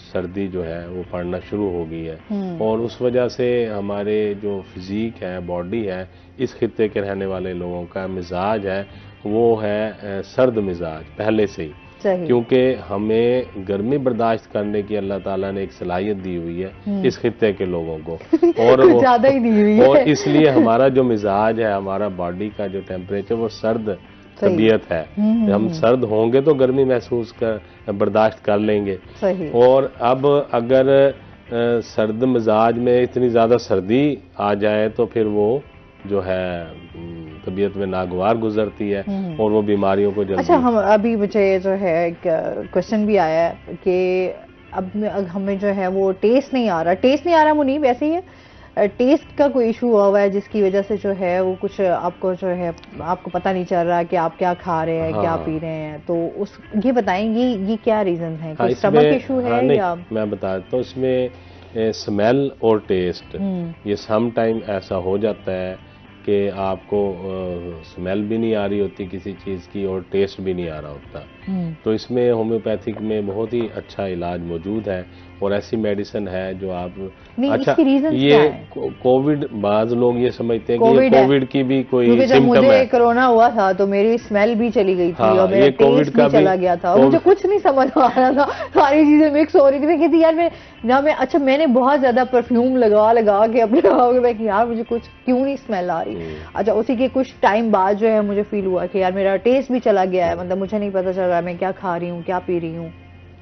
सर्दी जो है वो पड़ना शुरू हो गई है, और उस वजह से हमारे जो फिजिक है, बॉडी है, इस खित्ते के रहने वाले लोगों का मिजाज है वो है सर्द मिजाज पहले से ही, क्योंकि हमें गर्मी बर्दाश्त करने की अल्लाह ताला ने एक सलाहियत दी हुई है इस खित्ते के लोगों को, और ज्यादा ही दी हुई है। और इसलिए हमारा जो मिजाज है, हमारा बॉडी का जो टेम्परेचर वो सर्द तबीयत है। हम सर्द होंगे तो गर्मी महसूस कर बर्दाश्त कर लेंगे। और अब अगर सर्द मिजाज में इतनी ज़्यादा सर्दी आ जाए तो फिर वो जो है तबीयत में नागवार गुजरती है और वो बीमारियों को जल्दी। अच्छा, हम अभी मुझे जो है एक क्वेश्चन भी आया है कि अब हमें जो है वो टेस्ट नहीं आ रहा मुनीब, ऐसे ही है टेस्ट का कोई इशू हुआ है जिसकी वजह से जो है वो कुछ आपको जो है आपको पता नहीं चल रहा कि आप क्या खा रहे हैं, क्या पी रहे हैं, तो उस ये बताएंगे ये क्या रीजन है? कोई स्टमक इशू है या? मैं बता देता हूँ, इसमें स्मेल और टेस्ट ये सम टाइम ऐसा हो जाता है कि आपको स्मेल भी नहीं आ रही होती किसी चीज़ की और टेस्ट भी नहीं आ रहा होता। तो इसमें होम्योपैथिक में बहुत ही अच्छा इलाज मौजूद है और ऐसी मेडिसिन है जो आप अच्छा ये कोविड, बाज लोग ये समझते हैं कि ये कोविड की भी कोई सिम्टम है। मुझे कोरोना हुआ था तो मेरी स्मेल भी चली गई थी और मेरा टेस्ट भी चला गया था और मुझे कुछ नहीं समझ आ रहा था, सारी चीजें मिक्स हो रही थी। मैं कहती यार मैं अच्छा मैंने बहुत ज्यादा परफ्यूम लगा के अपने कि यार मुझे कुछ क्यों नहीं स्मेल आ रही। अच्छा, उसी के कुछ टाइम बाद जो है मुझे फील हुआ कि यार मेरा टेस्ट भी चला गया है, मतलब मुझे नहीं पता चल रहा मैं क्या खा रही हूँ, क्या पी रही हूँ।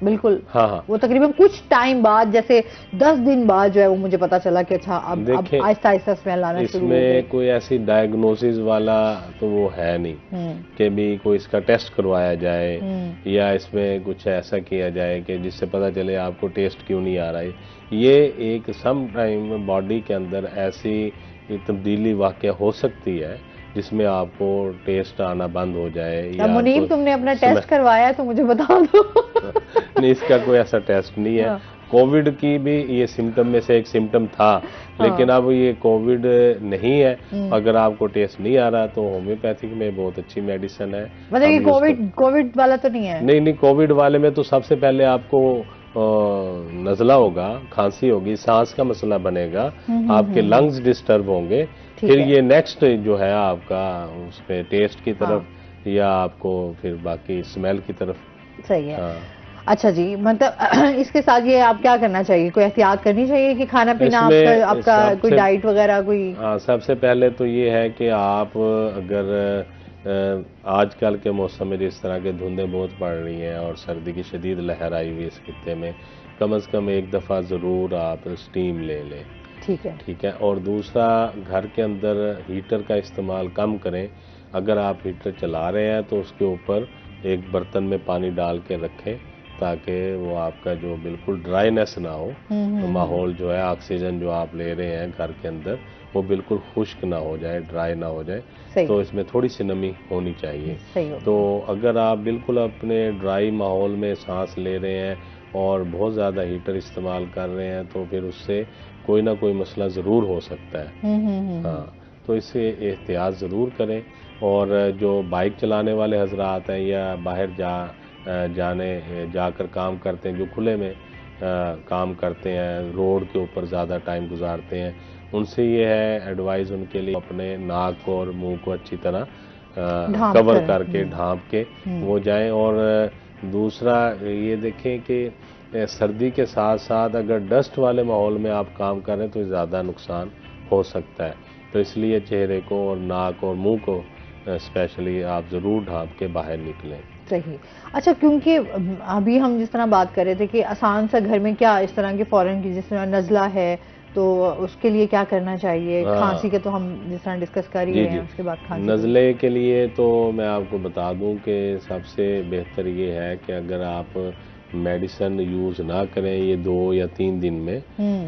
बिल्कुल हाँ। वो तकरीबन कुछ टाइम बाद, जैसे 10 दिन बाद जो है वो मुझे पता चला कि अच्छा अब आहिस्ता आहिस्ता स्मेल आना शुरू हो गई। इसमें कोई ऐसी डायग्नोसिस वाला तो वो है नहीं कि भी कोई इसका टेस्ट करवाया जाए या इसमें कुछ ऐसा किया जाए कि जिससे पता चले आपको टेस्ट क्यों नहीं आ रहा है। ये एक सम टाइम बॉडी के अंदर ऐसी तब्दीली वाकया हो सकती है जिसमें आपको टेस्ट आना बंद हो जाए। या मुनीब तुमने अपना टेस्ट करवाया तो मुझे बता दो। नहीं, इसका कोई ऐसा टेस्ट नहीं है। कोविड की भी ये सिम्टम में से एक सिम्टम था, लेकिन अब ये कोविड नहीं है। अगर आपको टेस्ट नहीं आ रहा तो होम्योपैथिक में बहुत अच्छी मेडिसिन है। मतलब ये कोविड वाला तो नहीं है? नहीं, कोविड वाले में तो सबसे पहले आपको नज़ला होगा, खांसी होगी, सांस का मसला बनेगा, आपके लंग्स डिस्टर्ब होंगे, फिर ये नेक्स्ट जो है आपका उसमें टेस्ट की तरफ या आपको फिर बाकी स्मेल की तरफ। सही है। अच्छा जी, मतलब इसके साथ ये आप क्या करना चाहिए, कोई एहतियात करनी चाहिए कि खाना पीना आपका कोई डाइट वगैरह कोई? सबसे पहले तो ये है कि आप अगर आजकल के मौसम में जिस तरह के धुंधें बहुत पड़ रही हैं और सर्दी की शदीद लहर आई हुई इस खित्ते में, कम से कम एक दफ़ा ज़रूर आप स्टीम ले लें। ठीक है। और दूसरा, घर के अंदर हीटर का इस्तेमाल कम करें। अगर आप हीटर चला रहे हैं तो उसके ऊपर एक बर्तन में पानी डाल के रखें ताकि वो आपका जो बिल्कुल ड्राइनेस ना हो, तो माहौल जो है, ऑक्सीजन जो आप ले रहे हैं घर के अंदर वो बिल्कुल खुश्क ना हो जाए, ड्राई ना हो जाए। तो इसमें थोड़ी सी नमी होनी चाहिए। तो अगर आप बिल्कुल अपने ड्राई माहौल में सांस ले रहे हैं और बहुत ज़्यादा हीटर इस्तेमाल कर रहे हैं तो फिर उससे कोई ना कोई मसला ज़रूर हो सकता है। हाँ, तो इससे एहतियात ज़रूर करें। और जो बाइक चलाने वाले हजरात हैं या बाहर जाकर काम करते हैं, जो खुले में काम करते हैं, रोड के ऊपर ज़्यादा टाइम गुजारते हैं, उनसे ये है एडवाइस उनके लिए अपने नाक और मुंह को अच्छी तरह कवर करके ढांप के वो जाएं। और दूसरा ये देखें कि सर्दी के साथ साथ अगर डस्ट वाले माहौल में आप काम करें तो ज़्यादा नुकसान हो सकता है। तो इसलिए चेहरे को और नाक और मुंह को स्पेशली आप ज़रूर ढांप के बाहर निकलें। सही। अच्छा, क्योंकि अभी हम जिस तरह बात कर रहे थे कि आसान सा घर में क्या इस तरह के फौरन की, जिस तरह नज़ला है तो उसके लिए क्या करना चाहिए? खांसी के तो हम जिस तरह डिस्कस कर ही रहे हैं, उसके बाद खांसी। नज़ले के लिए तो मैं आपको बता दूं कि सबसे बेहतर ये है कि अगर आप मेडिसिन यूज़ ना करें, ये 2 या 3 दिन में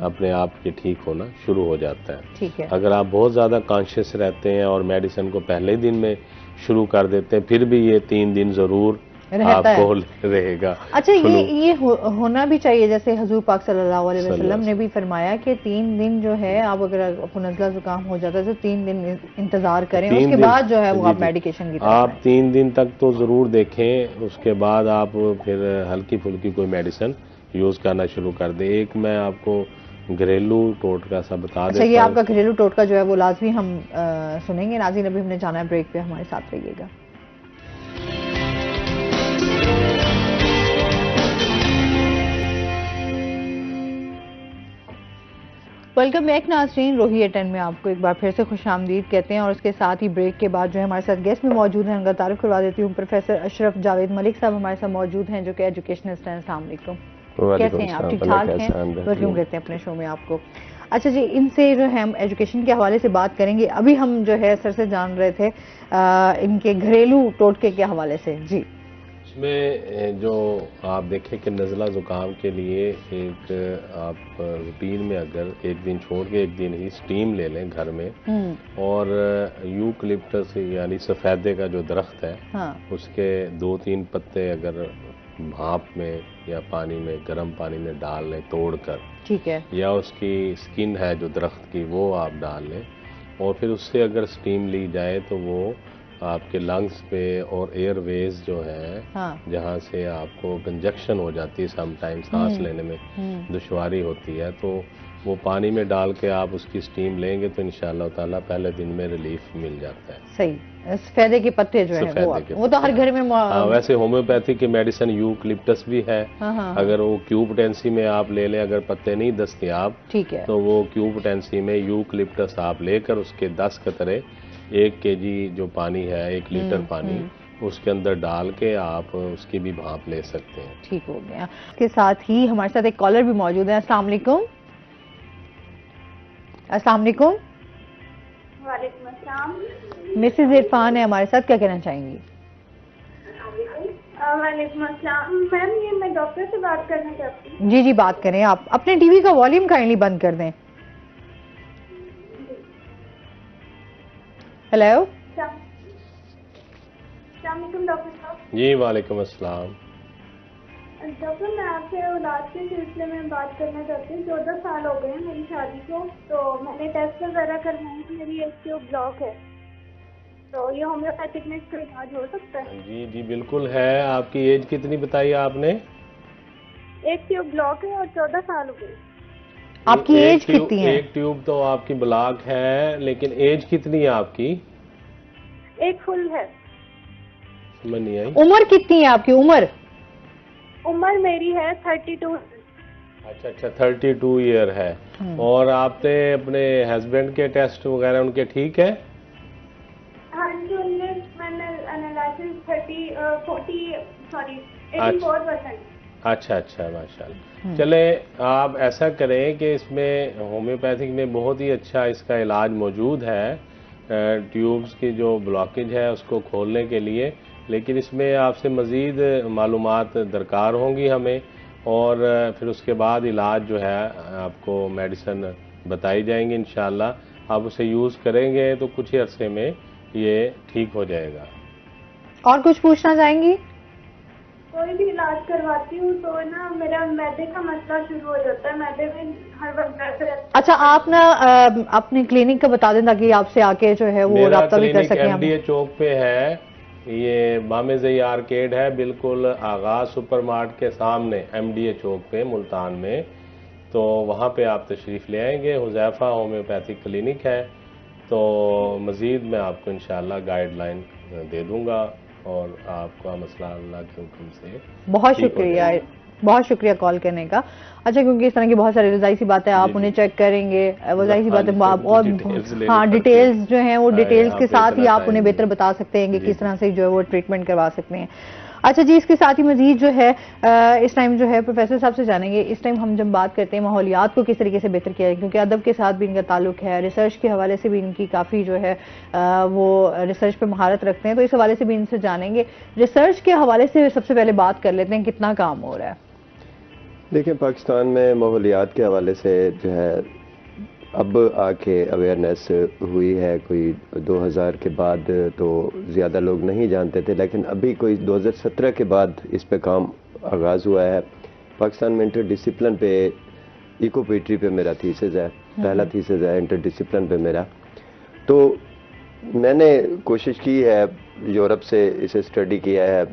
अपने आप ये ठीक होना शुरू हो जाता है। ठीक है। अगर आप बहुत ज़्यादा कॉन्शियस रहते हैं और मेडिसिन को पहले दिन में शुरू कर देते हैं, फिर भी ये 3 दिन ज़रूर आपको रहेगा। अच्छा, ये होना भी चाहिए, जैसे हुजूर पाक सल्लल्लाहु अलैहि वसल्लम ने भी फरमाया कि 3 दिन जो है आप अगर आपको नज़ला जुकाम हो जाता है तो 3 दिन इंतजार करें, उसके बाद जो है वो आप मेडिकेशन की तरफ आप 3 दिन तक तो जरूर देखें, उसके बाद आप फिर हल्की फुल्की कोई मेडिसिन यूज करना शुरू कर दें। एक मैं आपको घरेलू टोटका सा बता देता हूं। ये आपका घरेलू टोटका जो है वो लाजमी हम सुनेंगे। नाज़रीन, अभी हमने जाना है ब्रेक पे, हमारे साथ रहिएगा। वेलकम बैक नाज़रीन, रोही एट 10 में आपको एक बार फिर से खुशामदीद कहते हैं। और उसके साथ ही ब्रेक के बाद जो है हमारे साथ गेस्ट में मौजूद हैं, उनका तारुफ करवा देती हूँ। प्रोफेसर अशरफ जावेद मलिक साहब हमारे साथ मौजूद हैं, जो कि एजुकेशनिस्ट हैं। अस्सलाम वालेकुम, कैसे हैं आप? ठीक ठाक हैं? वेलकम करते हैं अपने शो में आपको। अच्छा जी, इनसे जो है हम एजुकेशन के हवाले से बात करेंगे। अभी हम जो है सर से जान रहे थे इनके घरेलू टोटके के हवाले से। जी, इसमें जो आप देखें कि नज़ला ज़ुकाम के लिए एक आप रूटीन में अगर एक दिन छोड़ के एक दिन ही स्टीम ले लें घर में, और यूकलिप्टस यानी सफ़ेदे का जो दरख्त है, हाँ, उसके 2-3 पत्ते अगर भाप में या पानी में, गर्म पानी में डाल लें तोड़कर, ठीक है, या उसकी स्किन है जो दरख्त की वो आप डाल लें, और फिर उससे अगर स्टीम ली जाए तो वो आपके लंग्स पे और एयरवेज जो है, हाँ, जहाँ से आपको कंजक्शन हो जाती है, समटाइम सांस लेने में दुश्वारी होती है, तो वो पानी में डाल के आप उसकी स्टीम लेंगे तो इंशाअल्लाह ताला पहले दिन में रिलीफ मिल जाता है। सही, सफेदे के पत्ते जो है वो तो हर घर में वैसे होम्योपैथी की मेडिसिन यूकलिप्टस भी है। हाँ, अगर वो क्यूबटेंसी में आप ले लें, अगर पत्ते नहीं दस्तियाब, ठीक है, तो वो क्यूबटेंसी में यूकलिप्टस आप लेकर उसके 10 कतरे 1 केजी जो पानी है, 1 लीटर पानी, उसके अंदर डाल के आप उसकी भी भाप ले सकते हैं। ठीक हो गया। इसके साथ ही हमारे साथ एक कॉलर भी मौजूद है। अस्सलाम वालेकुम। अस्सलाम वालेकुम। वालेकुम अस्सलाम। मिसेज इरफान है हमारे साथ, क्या कहना चाहेंगी? वालेकुम अस्सलाम मैम, ये मैं डॉक्टर से बात करना चाहती हूँ। जी जी, बात करें। आप अपने टीवी का वॉल्यूम काइंडली बंद कर दें। हेलो, डॉक्टर साहब। जी वालेकुम अस्सलाम। डॉक्टर, मैं आपसे इलाज के सिलसिले में बात करना चाहती हूँ। 14 साल हो गए हैं मेरी शादी को, तो मैंने टेस्ट वगैरह करवाए हैं, मेरी एक ट्यूब ब्लॉक है, तो ये होम्योपैथिक में इसका इलाज हो सकता है? जी जी बिल्कुल है। आपकी एज कितनी बताई आपने? एक ट्यूब ब्लॉक है और 14 साल हो गए। आपकी एज कितनी है? एक ट्यूब तो आपकी ब्लॉक है, लेकिन एज कितनी है आपकी? एक फुल है। समझ नहीं आई। उम्र कितनी है आपकी? उम्र मेरी है 32। अच्छा, 32 ईयर है। और आपने अपने हस्बैंड के टेस्ट वगैरह उनके ठीक है? हाँ जी, मैंने एनालिसिस 84%। अच्छा, माशाल्लाह। चले, आप ऐसा करें कि इसमें होम्योपैथिक में बहुत ही अच्छा इसका इलाज मौजूद है, ट्यूब्स की जो ब्लॉकेज है उसको खोलने के लिए, लेकिन इसमें आपसे मज़ीद मालूमात दरकार होंगी हमें, और फिर उसके बाद इलाज जो है आपको मेडिसिन बताई जाएंगी इंशाअल्लाह। आप उसे यूज़ करेंगे तो कुछ ही अरसे में ये ठीक हो जाएगा। और कुछ पूछना चाहेंगी? कोई भी इलाज करवाती हूँ तो ना मेरा मैदे का मसला शुरू हो जाता है, मैदे में हर वक्त दर्द रहता है। अच्छा, आप ना अपने क्लिनिक का बता दें ताकि आपसे आके जो है वो राब्ता भी कर सकें। MDA चौक पे है, ये बामेज़ई आर्केड है, बिल्कुल आगाज सुपरमार्ट के सामने MDA चौक पे मुल्तान में, तो वहाँ पे आप तशरीफ़ ले आएंगे। हुज़ैफा होम्योपैथिक क्लिनिक है, तो मज़ीद मैं आपको इंशाअल्लाह गाइडलाइन दे दूँगा और आपका मसला अल्लाह के हुक्म से। बहुत शुक्रिया कॉल करने का। अच्छा, क्योंकि इस तरह की बहुत सारी ज़ाहिर सी बात है, आप उन्हें चेक करेंगे, वो ज़ाहिर सी बात है, और हाँ डिटेल्स जो हैं वो डिटेल्स के साथ ही आप उन्हें बेहतर बता सकते हैं कि किस तरह से जो है वो ट्रीटमेंट करवा सकते हैं। अच्छा जी, इसके साथ ही मजीद जो है इस टाइम जो है प्रोफेसर साहब से जानेंगे, इस टाइम हम जब बात करते हैं माहौलियात को किस तरीके से बेहतर किया है, क्योंकि अदब के साथ भी इनका ताल्लुक है, रिसर्च के हवाले से भी इनकी काफ़ी जो है वो रिसर्च पे महारत रखते हैं, तो इस हवाले से भी इनसे जानेंगे। रिसर्च के हवाले से सबसे पहले बात कर लेते हैं, कितना काम हो रहा है? देखिए, पाकिस्तान में माहौलियात के हवाले से जो है अब आके अवेयरनेस हुई है, कोई 2000 के बाद तो ज़्यादा लोग नहीं जानते थे, लेकिन अभी कोई 2017 के बाद इस पे काम आगाज़ हुआ है। पाकिस्तान में इंटर डिसिप्लिन पे, इको पोइट्री पे मेरा थीसिस है, पहला थीसिस है इंटर डिसिप्लिन पे मेरा। तो मैंने कोशिश की है, यूरोप से इसे स्टडी किया है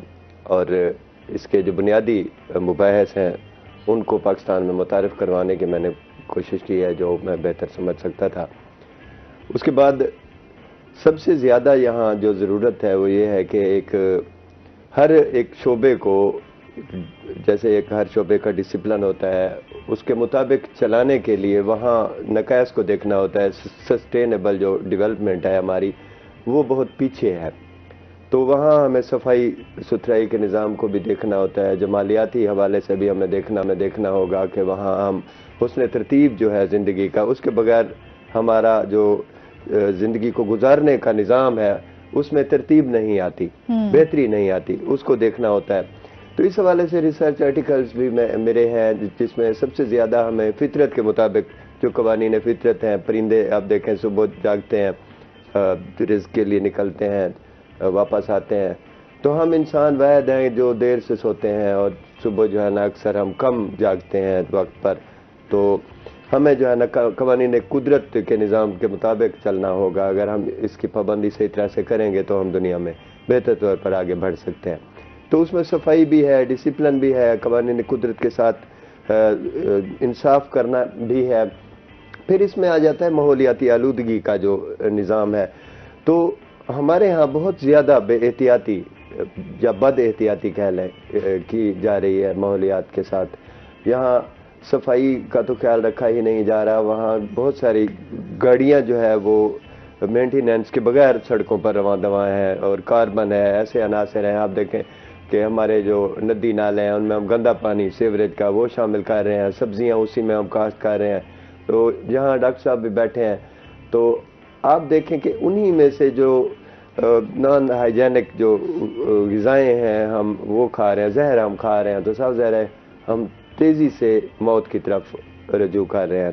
और इसके जो बुनियादी मुबाहिस हैं उनको पाकिस्तान में मुतारिफ करवाने की मैंने कोशिश की है, जो मैं बेहतर समझ सकता था। उसके बाद सबसे ज़्यादा यहाँ जो ज़रूरत है वो ये है कि हर एक शोबे को, जैसे एक हर शोबे का डिसिप्लिन होता है, उसके मुताबिक चलाने के लिए वहाँ नकायस को देखना होता है। सस्टेनेबल जो डेवलपमेंट है हमारी, वो बहुत पीछे है। तो वहाँ हमें सफाई सुथराई के निज़ाम को भी देखना होता है। जमालियाती हवाले से भी हमें देखना होगा कि वहाँ हम हुस्न तरतीब जो है ज़िंदगी का, उसके बगैर हमारा जो ज़िंदगी को गुजारने का निज़ाम है उसमें तरतीब नहीं आती, बेहतरी नहीं आती, उसको देखना होता है। तो इस हवाले से रिसर्च आर्टिकल्स भी मेरे हैं, जिसमें सबसे ज़्यादा हमें फितरत के मुताबिक जो कवानीन फितरत हैं, परिंदे आप देखें सुबह जागते हैं, रिज़्क़ के लिए निकलते हैं, वापस आते हैं, तो हम इंसान वाहिद हैं जो देर से सोते हैं और सुबह जो है ना अक्सर हम कम जागते हैं वक्त पर। तो हमें जो है ना कवानीन कुदरत के निज़ाम के मुताबिक चलना होगा। अगर हम इसकी पाबंदी सही तरह से करेंगे तो हम दुनिया में बेहतर तौर पर आगे बढ़ सकते हैं। तो उसमें सफाई भी है, डिसिप्लिन भी है, कवानीन कुदरत के साथ इंसाफ करना भी है। फिर इसमें आ जाता है माहौलियाती आलूदगी का जो निज़ाम है। तो हमारे यहाँ बहुत ज़्यादा बेएहतियाती या बद एहतियाती कह लें की जा रही है माहौलियात के साथ। यहाँ सफाई का तो ख्याल रखा ही नहीं जा रहा। वहाँ बहुत सारी गाड़ियाँ जो है वो मेंटेनेंस के बगैर सड़कों पर रवां दवा हैं, और कार्बन है, ऐसे अनासर हैं। आप देखें कि हमारे जो नदी नाले हैं उनमें हम गंदा पानी सीवरेज का वो शामिल कर रहे हैं, सब्जियाँ उसी में हम काश्त कर रहे हैं। तो यहाँ डॉक्टर साहब भी बैठे हैं, तो आप देखें कि उन्हीं में से जो नॉन हाइजेनिक जो ग़िज़ाएँ हैं हम वो खा रहे हैं, जहर हम खा रहे हैं। तो साफ ज़ाहिर है हम तेज़ी से मौत की तरफ रजू कर रहे हैं।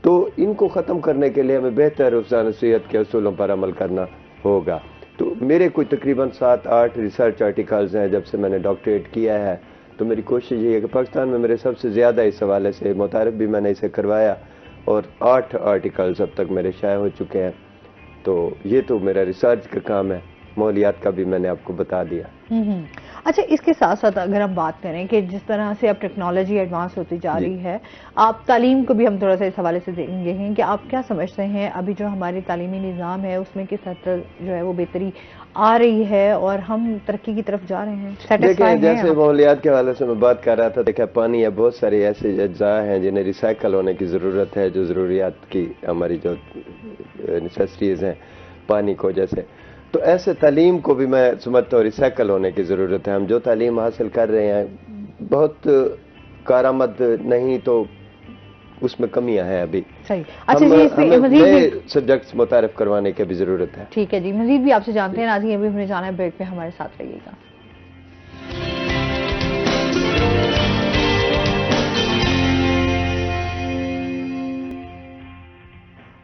तो इनको ख़त्म करने के लिए हमें बेहतर नसीहत के असूलों पर अमल करना होगा। तो मेरे कोई तकरीबन 7-8 रिसर्च आर्टिकल्स हैं जब से मैंने डॉक्टरेट किया है। तो मेरी कोशिश ये है कि पाकिस्तान में मेरे सबसे ज़्यादा इस हवाले से मुतारिफ भी मैंने इसे करवाया, और 8 आर्टिकल्स अब तक मेरे शाये हो चुके हैं। तो ये तो मेरा रिसर्च का काम है, माहौलियात का भी मैंने आपको बता दिया। अच्छा, इसके साथ साथ अगर हम बात करें कि जिस तरह से अब टेक्नोलॉजी एडवांस होती जा रही है, आप तालीम को भी हम थोड़ा सा इस हवाले से देंगे हैं कि आप क्या समझते हैं अभी जो हमारी तालीमी निज़ाम है उसमें किस हद तक जो है वो बेहतरी आ रही है और हम तरक्की की तरफ जा रहे हैं? देखिए, जैसे माहौलियात के हवाले से मैं बात कर रहा था, देखिए पानी या बहुत सारे ऐसे अज्जा हैं जिन्हें रिसाइकल होने की ज़रूरत है, जो ज़रूरियात की हमारी जो नेसेसिटीज़ हैं पानी को, जैसे तो ऐसे तालीम को भी मैं समझता हूँ रिसाइकल होने की ज़रूरत है। हम जो तालीम हासिल कर रहे हैं बहुत कारामद नहीं, तो उसमें कमियां हैं अभी। सही। अच्छा जी, हमें नए सब्जेक्ट्स मुतारिफ करवाने की भी ज़रूरत है। ठीक है जी, मजीद भी आपसे जानते हैं। नाज़रीन, अभी हमने जाना है ब्रेक पे, हमारे साथ रहिएगा।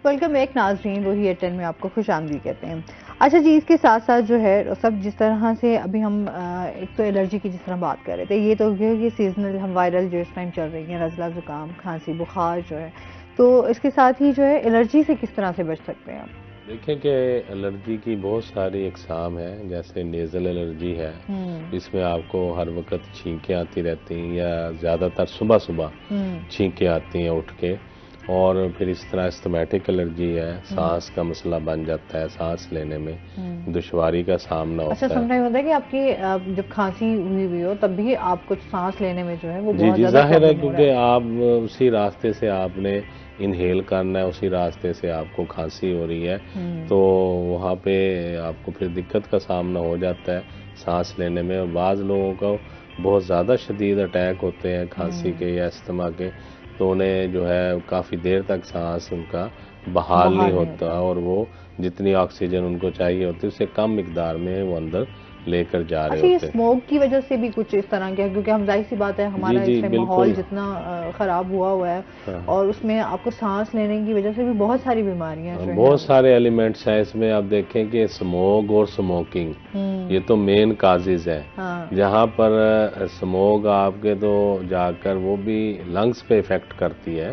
वेलकम बैक नाज़रीन, रोही एट 10 में आपको खुशामदीद कहते हैं। अच्छा जी, इसके साथ साथ जो है सब जिस तरह से अभी हम एक तो एलर्जी की जिस तरह बात कर रहे थे, ये तो ये सीजनल हम वायरल जो इस टाइम चल रही है, नज़ला ज़ुकाम खांसी बुखार जो है, तो इसके साथ ही जो है एलर्जी से किस तरह से बच सकते हैं आप? देखें कि एलर्जी की बहुत सारी अक़साम है। जैसे नेज़ल एलर्जी है, इसमें आपको हर वक्त छींकें आती रहती हैं या ज़्यादातर सुबह सुबह छींकें आती हैं उठ के। और फिर इस तरह एस्थमेटिक एलर्जी है, सांस का मसला बन जाता है, सांस लेने में दुश्वारी का सामना होता है। अच्छा, समटाइम होता है कि आपकी जब खांसी हुई हो तब भी आपको सांस लेने में जो है वो बहुत ज़्यादा जाहिर है, क्योंकि आप उसी रास्ते से आपने इनहेल करना है, उसी रास्ते से आपको खांसी हो रही है, तो वहाँ पे आपको फिर दिक्कत का सामना हो जाता है सांस लेने में। और बाज़ लोगों को बहुत ज़्यादा शदीद अटैक होते हैं खांसी के या अस्थमा के, तो उन्हें जो है काफ़ी देर तक सांस उनका बहाल नहीं होता, और वो जितनी ऑक्सीजन उनको चाहिए होती है उससे कम मिकदार में वो अंदर लेकर जा रहे होते हैं। स्मोक की वजह से भी कुछ इस तरह के, क्योंकि हम जाहिर सी बात है हमारा इसमें माहौल जितना खराब हुआ है और उसमें आपको सांस लेने की वजह से भी बहुत सारी बीमारियां, बहुत सारे एलिमेंट्स हैं इसमें। आप देखें कि स्मोक और स्मोकिंग ये तो मेन काजेज है। जहाँ पर स्मोक आपके तो जाकर वो भी लंग्स पे इफेक्ट करती है।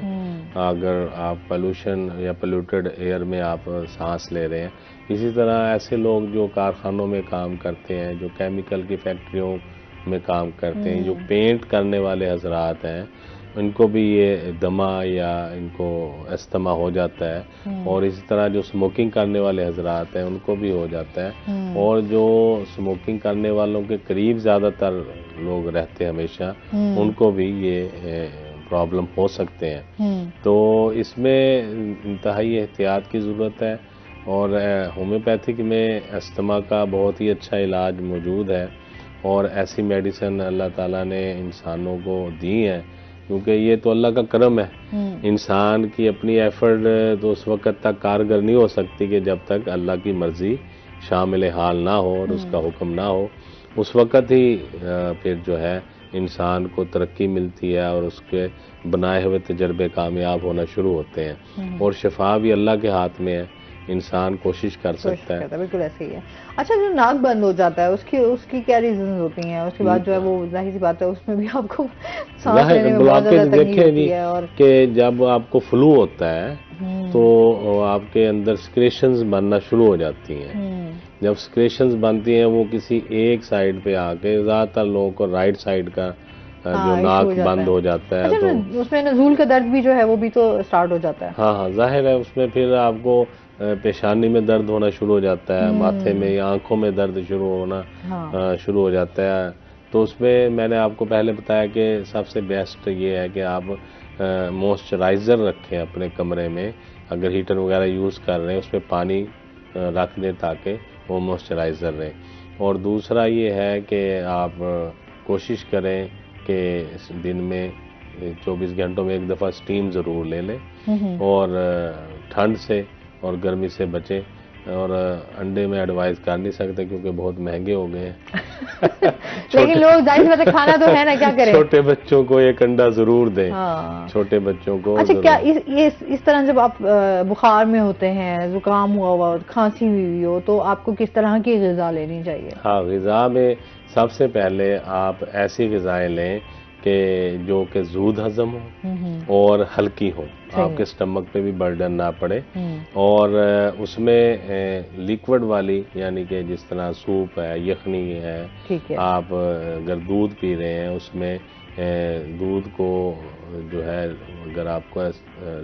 अगर आप पोल्यूशन या पोल्यूटेड एयर में आप सांस ले रहे हैं। इसी तरह ऐसे लोग जो कारखानों में काम करते हैं, जो केमिकल की फैक्ट्रियों में काम करते हैं, जो पेंट करने वाले हजरात हैं, इनको भी ये दमा या इनको अस्थमा हो जाता है। और इसी तरह जो स्मोकिंग करने वाले हजरात हैं उनको भी हो जाता है। और जो स्मोकिंग करने वालों के करीब ज़्यादातर लोग रहते हैं हमेशा, उनको भी ये प्रॉब्लम हो सकते हैं। तो इसमें इंतहाई एहतियात की ज़रूरत है। और होम्योपैथिक में अस्थमा का बहुत ही अच्छा इलाज मौजूद है और ऐसी मेडिसिन अल्लाह ताला ने इंसानों को दी है, क्योंकि ये तो अल्लाह का करम है। इंसान की अपनी एफर्ट तो उस वक्त तक कारगर नहीं हो सकती कि जब तक अल्लाह की मर्जी शामिल हाल ना हो और उसका हुक्म ना हो। उस वक्त ही फिर जो है इंसान को तरक्की मिलती है और उसके बनाए हुए तजर्बे कामयाब होना शुरू होते हैं। और शिफा भी अल्लाह के हाथ में है, इंसान कोशिश कर सकता है। बिल्कुल ऐसे ही है। अच्छा, जो नाक बंद हो जाता है उसकी क्या रीजन होती हैं? उसके बाद जो है वो जाहिर सी बात है उसमें भी आपको सांस लेने में बहुत ज्यादा तकलीफ होती है। और कि जब आपको फ्लू होता है तो आपके अंदर सिक्रेशंस बनना शुरू हो जाती हैं। जब सिक्रेशंस बनती हैं वो किसी एक साइड पे आके, ज्यादातर लोगों को राइट साइड का जो नाक बंद हो जाता है। अच्छा, तो उसमें नज़ूल का दर्द भी जो है वो भी तो स्टार्ट हो जाता है। हाँ, जाहिर है उसमें फिर आपको पेशानी में दर्द होना शुरू हो जाता है, माथे में या आंखों में दर्द शुरू होना शुरू हो जाता है। तो उसमें मैंने आपको पहले बताया कि सबसे बेस्ट ये है कि आप मॉइस्चराइज़र रखें अपने कमरे में। अगर हीटर वगैरह यूज़ कर रहे हैं उसमें पानी रख दें ताकि वो मॉइस्चराइज़र रहे। और दूसरा ये है कि आप कोशिश करें कि दिन में 24 घंटों में एक दफ़ा स्टीम ज़रूर ले लें और ठंड से और गर्मी से बचें। और अंडे में एडवाइस कर नहीं सकते क्योंकि बहुत महंगे हो गए हैं। लेकिन लोग जाहिर बात है खाना तो है ना, क्या करें। छोटे बच्चों को एक अंडा जरूर दें। छोटे बच्चों को। अच्छा, क्या इस तरह जब आप बुखार में होते हैं, जुकाम हुआ हुआ, खांसी हुई हो, तो आपको किस तरह की ग़िज़ा लेनी चाहिए? हाँ, ग़िज़ा में सबसे पहले आप ऐसी ग़िज़ाएं लें कि जो कि जूद हजम हो और हल्की हो, आपके स्टमक पे भी बर्डन ना पड़े। और उसमें लिक्विड वाली, यानी कि जिस तरह सूप है, यखनी है, आप अगर दूध पी रहे हैं उसमें दूध को जो है अगर आपको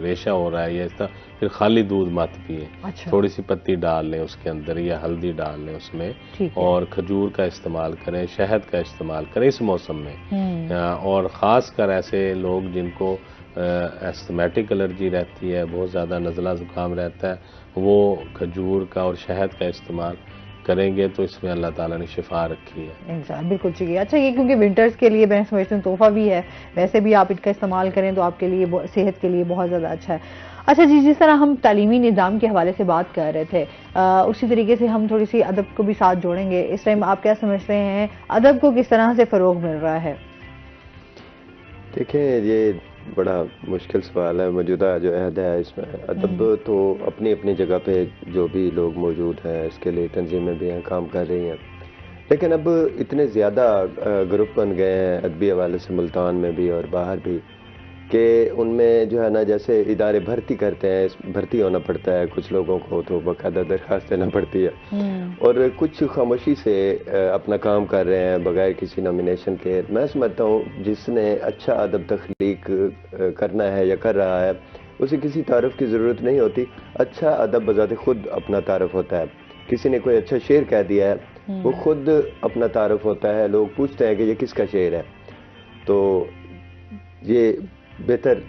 रेशा हो रहा है या इस तरह, फिर खाली दूध मत पिए। अच्छा। थोड़ी सी पत्ती डाल लें उसके अंदर या हल्दी डाल लें उसमें, और खजूर का इस्तेमाल करें, शहद का इस्तेमाल करें इस मौसम में। और ख़ास कर ऐसे लोग जिनको एस्थमेटिक एलर्जी रहती है, बहुत ज़्यादा नज़ला ज़ुकाम रहता है, वो खजूर का और शहद का इस्तेमाल करेंगे तो इसमें अल्लाह ताला ने शिफा रखी है। बिल्कुल चाहिए। अच्छा, ये क्योंकि विंटर्स के लिए मैं समझती हूँ तोहफा भी है, वैसे भी आप इसका इस्तेमाल करें तो आपके लिए सेहत के लिए बहुत ज़्यादा अच्छा है। अच्छा जी, जिस तरह हम तालीमी निज़ाम के हवाले से बात कर रहे थे, उसी तरीके से हम थोड़ी सी अदब को भी साथ जोड़ेंगे। इस टाइम आप क्या समझते हैं, अदब को किस तरह से फ़रोग़ मिल रहा है? देखिए, ये बड़ा मुश्किल सवाल है। मौजूदा जो अहद है इसमें अदब तो अपनी अपनी जगह पे जो भी लोग मौजूद हैं इसके लिए तंजीमें भी हैं, काम कर रही हैं, लेकिन अब इतने ज़्यादा ग्रुप बन गए हैं अदबी हवाले से, मुल्तान में भी और बाहर भी, कि उनमें जो है ना, जैसे इदारे भर्ती करते हैं, भर्ती होना पड़ता है, कुछ लोगों को तो बाकायदा दरख्वास्त देना पड़ती है, और कुछ खामोशी से अपना काम कर रहे हैं बगैर किसी नॉमिनेशन के। मैं समझता हूँ जिसने अच्छा अदब तख्लीक करना है या कर रहा है उसे किसी तारुफ की ज़रूरत नहीं होती। अच्छा अदब बजाते खुद अपना तारुफ होता है। किसी ने कोई अच्छा शेर कह दिया है, वो खुद अपना तारुफ होता है, लोग पूछते हैं कि ये किसका शेर है। तो ये बेहतर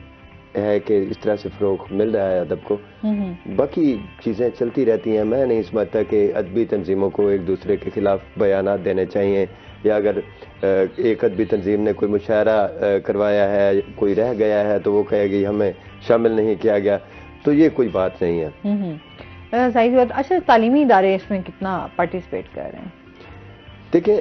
है कि इस तरह से फ़रोग़ मिल रहा है अदब को। बाकी चीज़ें चलती रहती हैं। मैं नहीं समझता कि अदबी तंजीमों को एक दूसरे के खिलाफ बयानात देने चाहिए, या अगर एक अदबी तंजीम ने कोई मुशायरा करवाया है, कोई रह गया है, तो वो कहेगी हमें शामिल नहीं किया गया, तो ये कोई बात नहीं है। सही बात। अच्छा, तालीमी इदारे इसमें कितना पार्टिसिपेट कर रहे हैं? देखिए,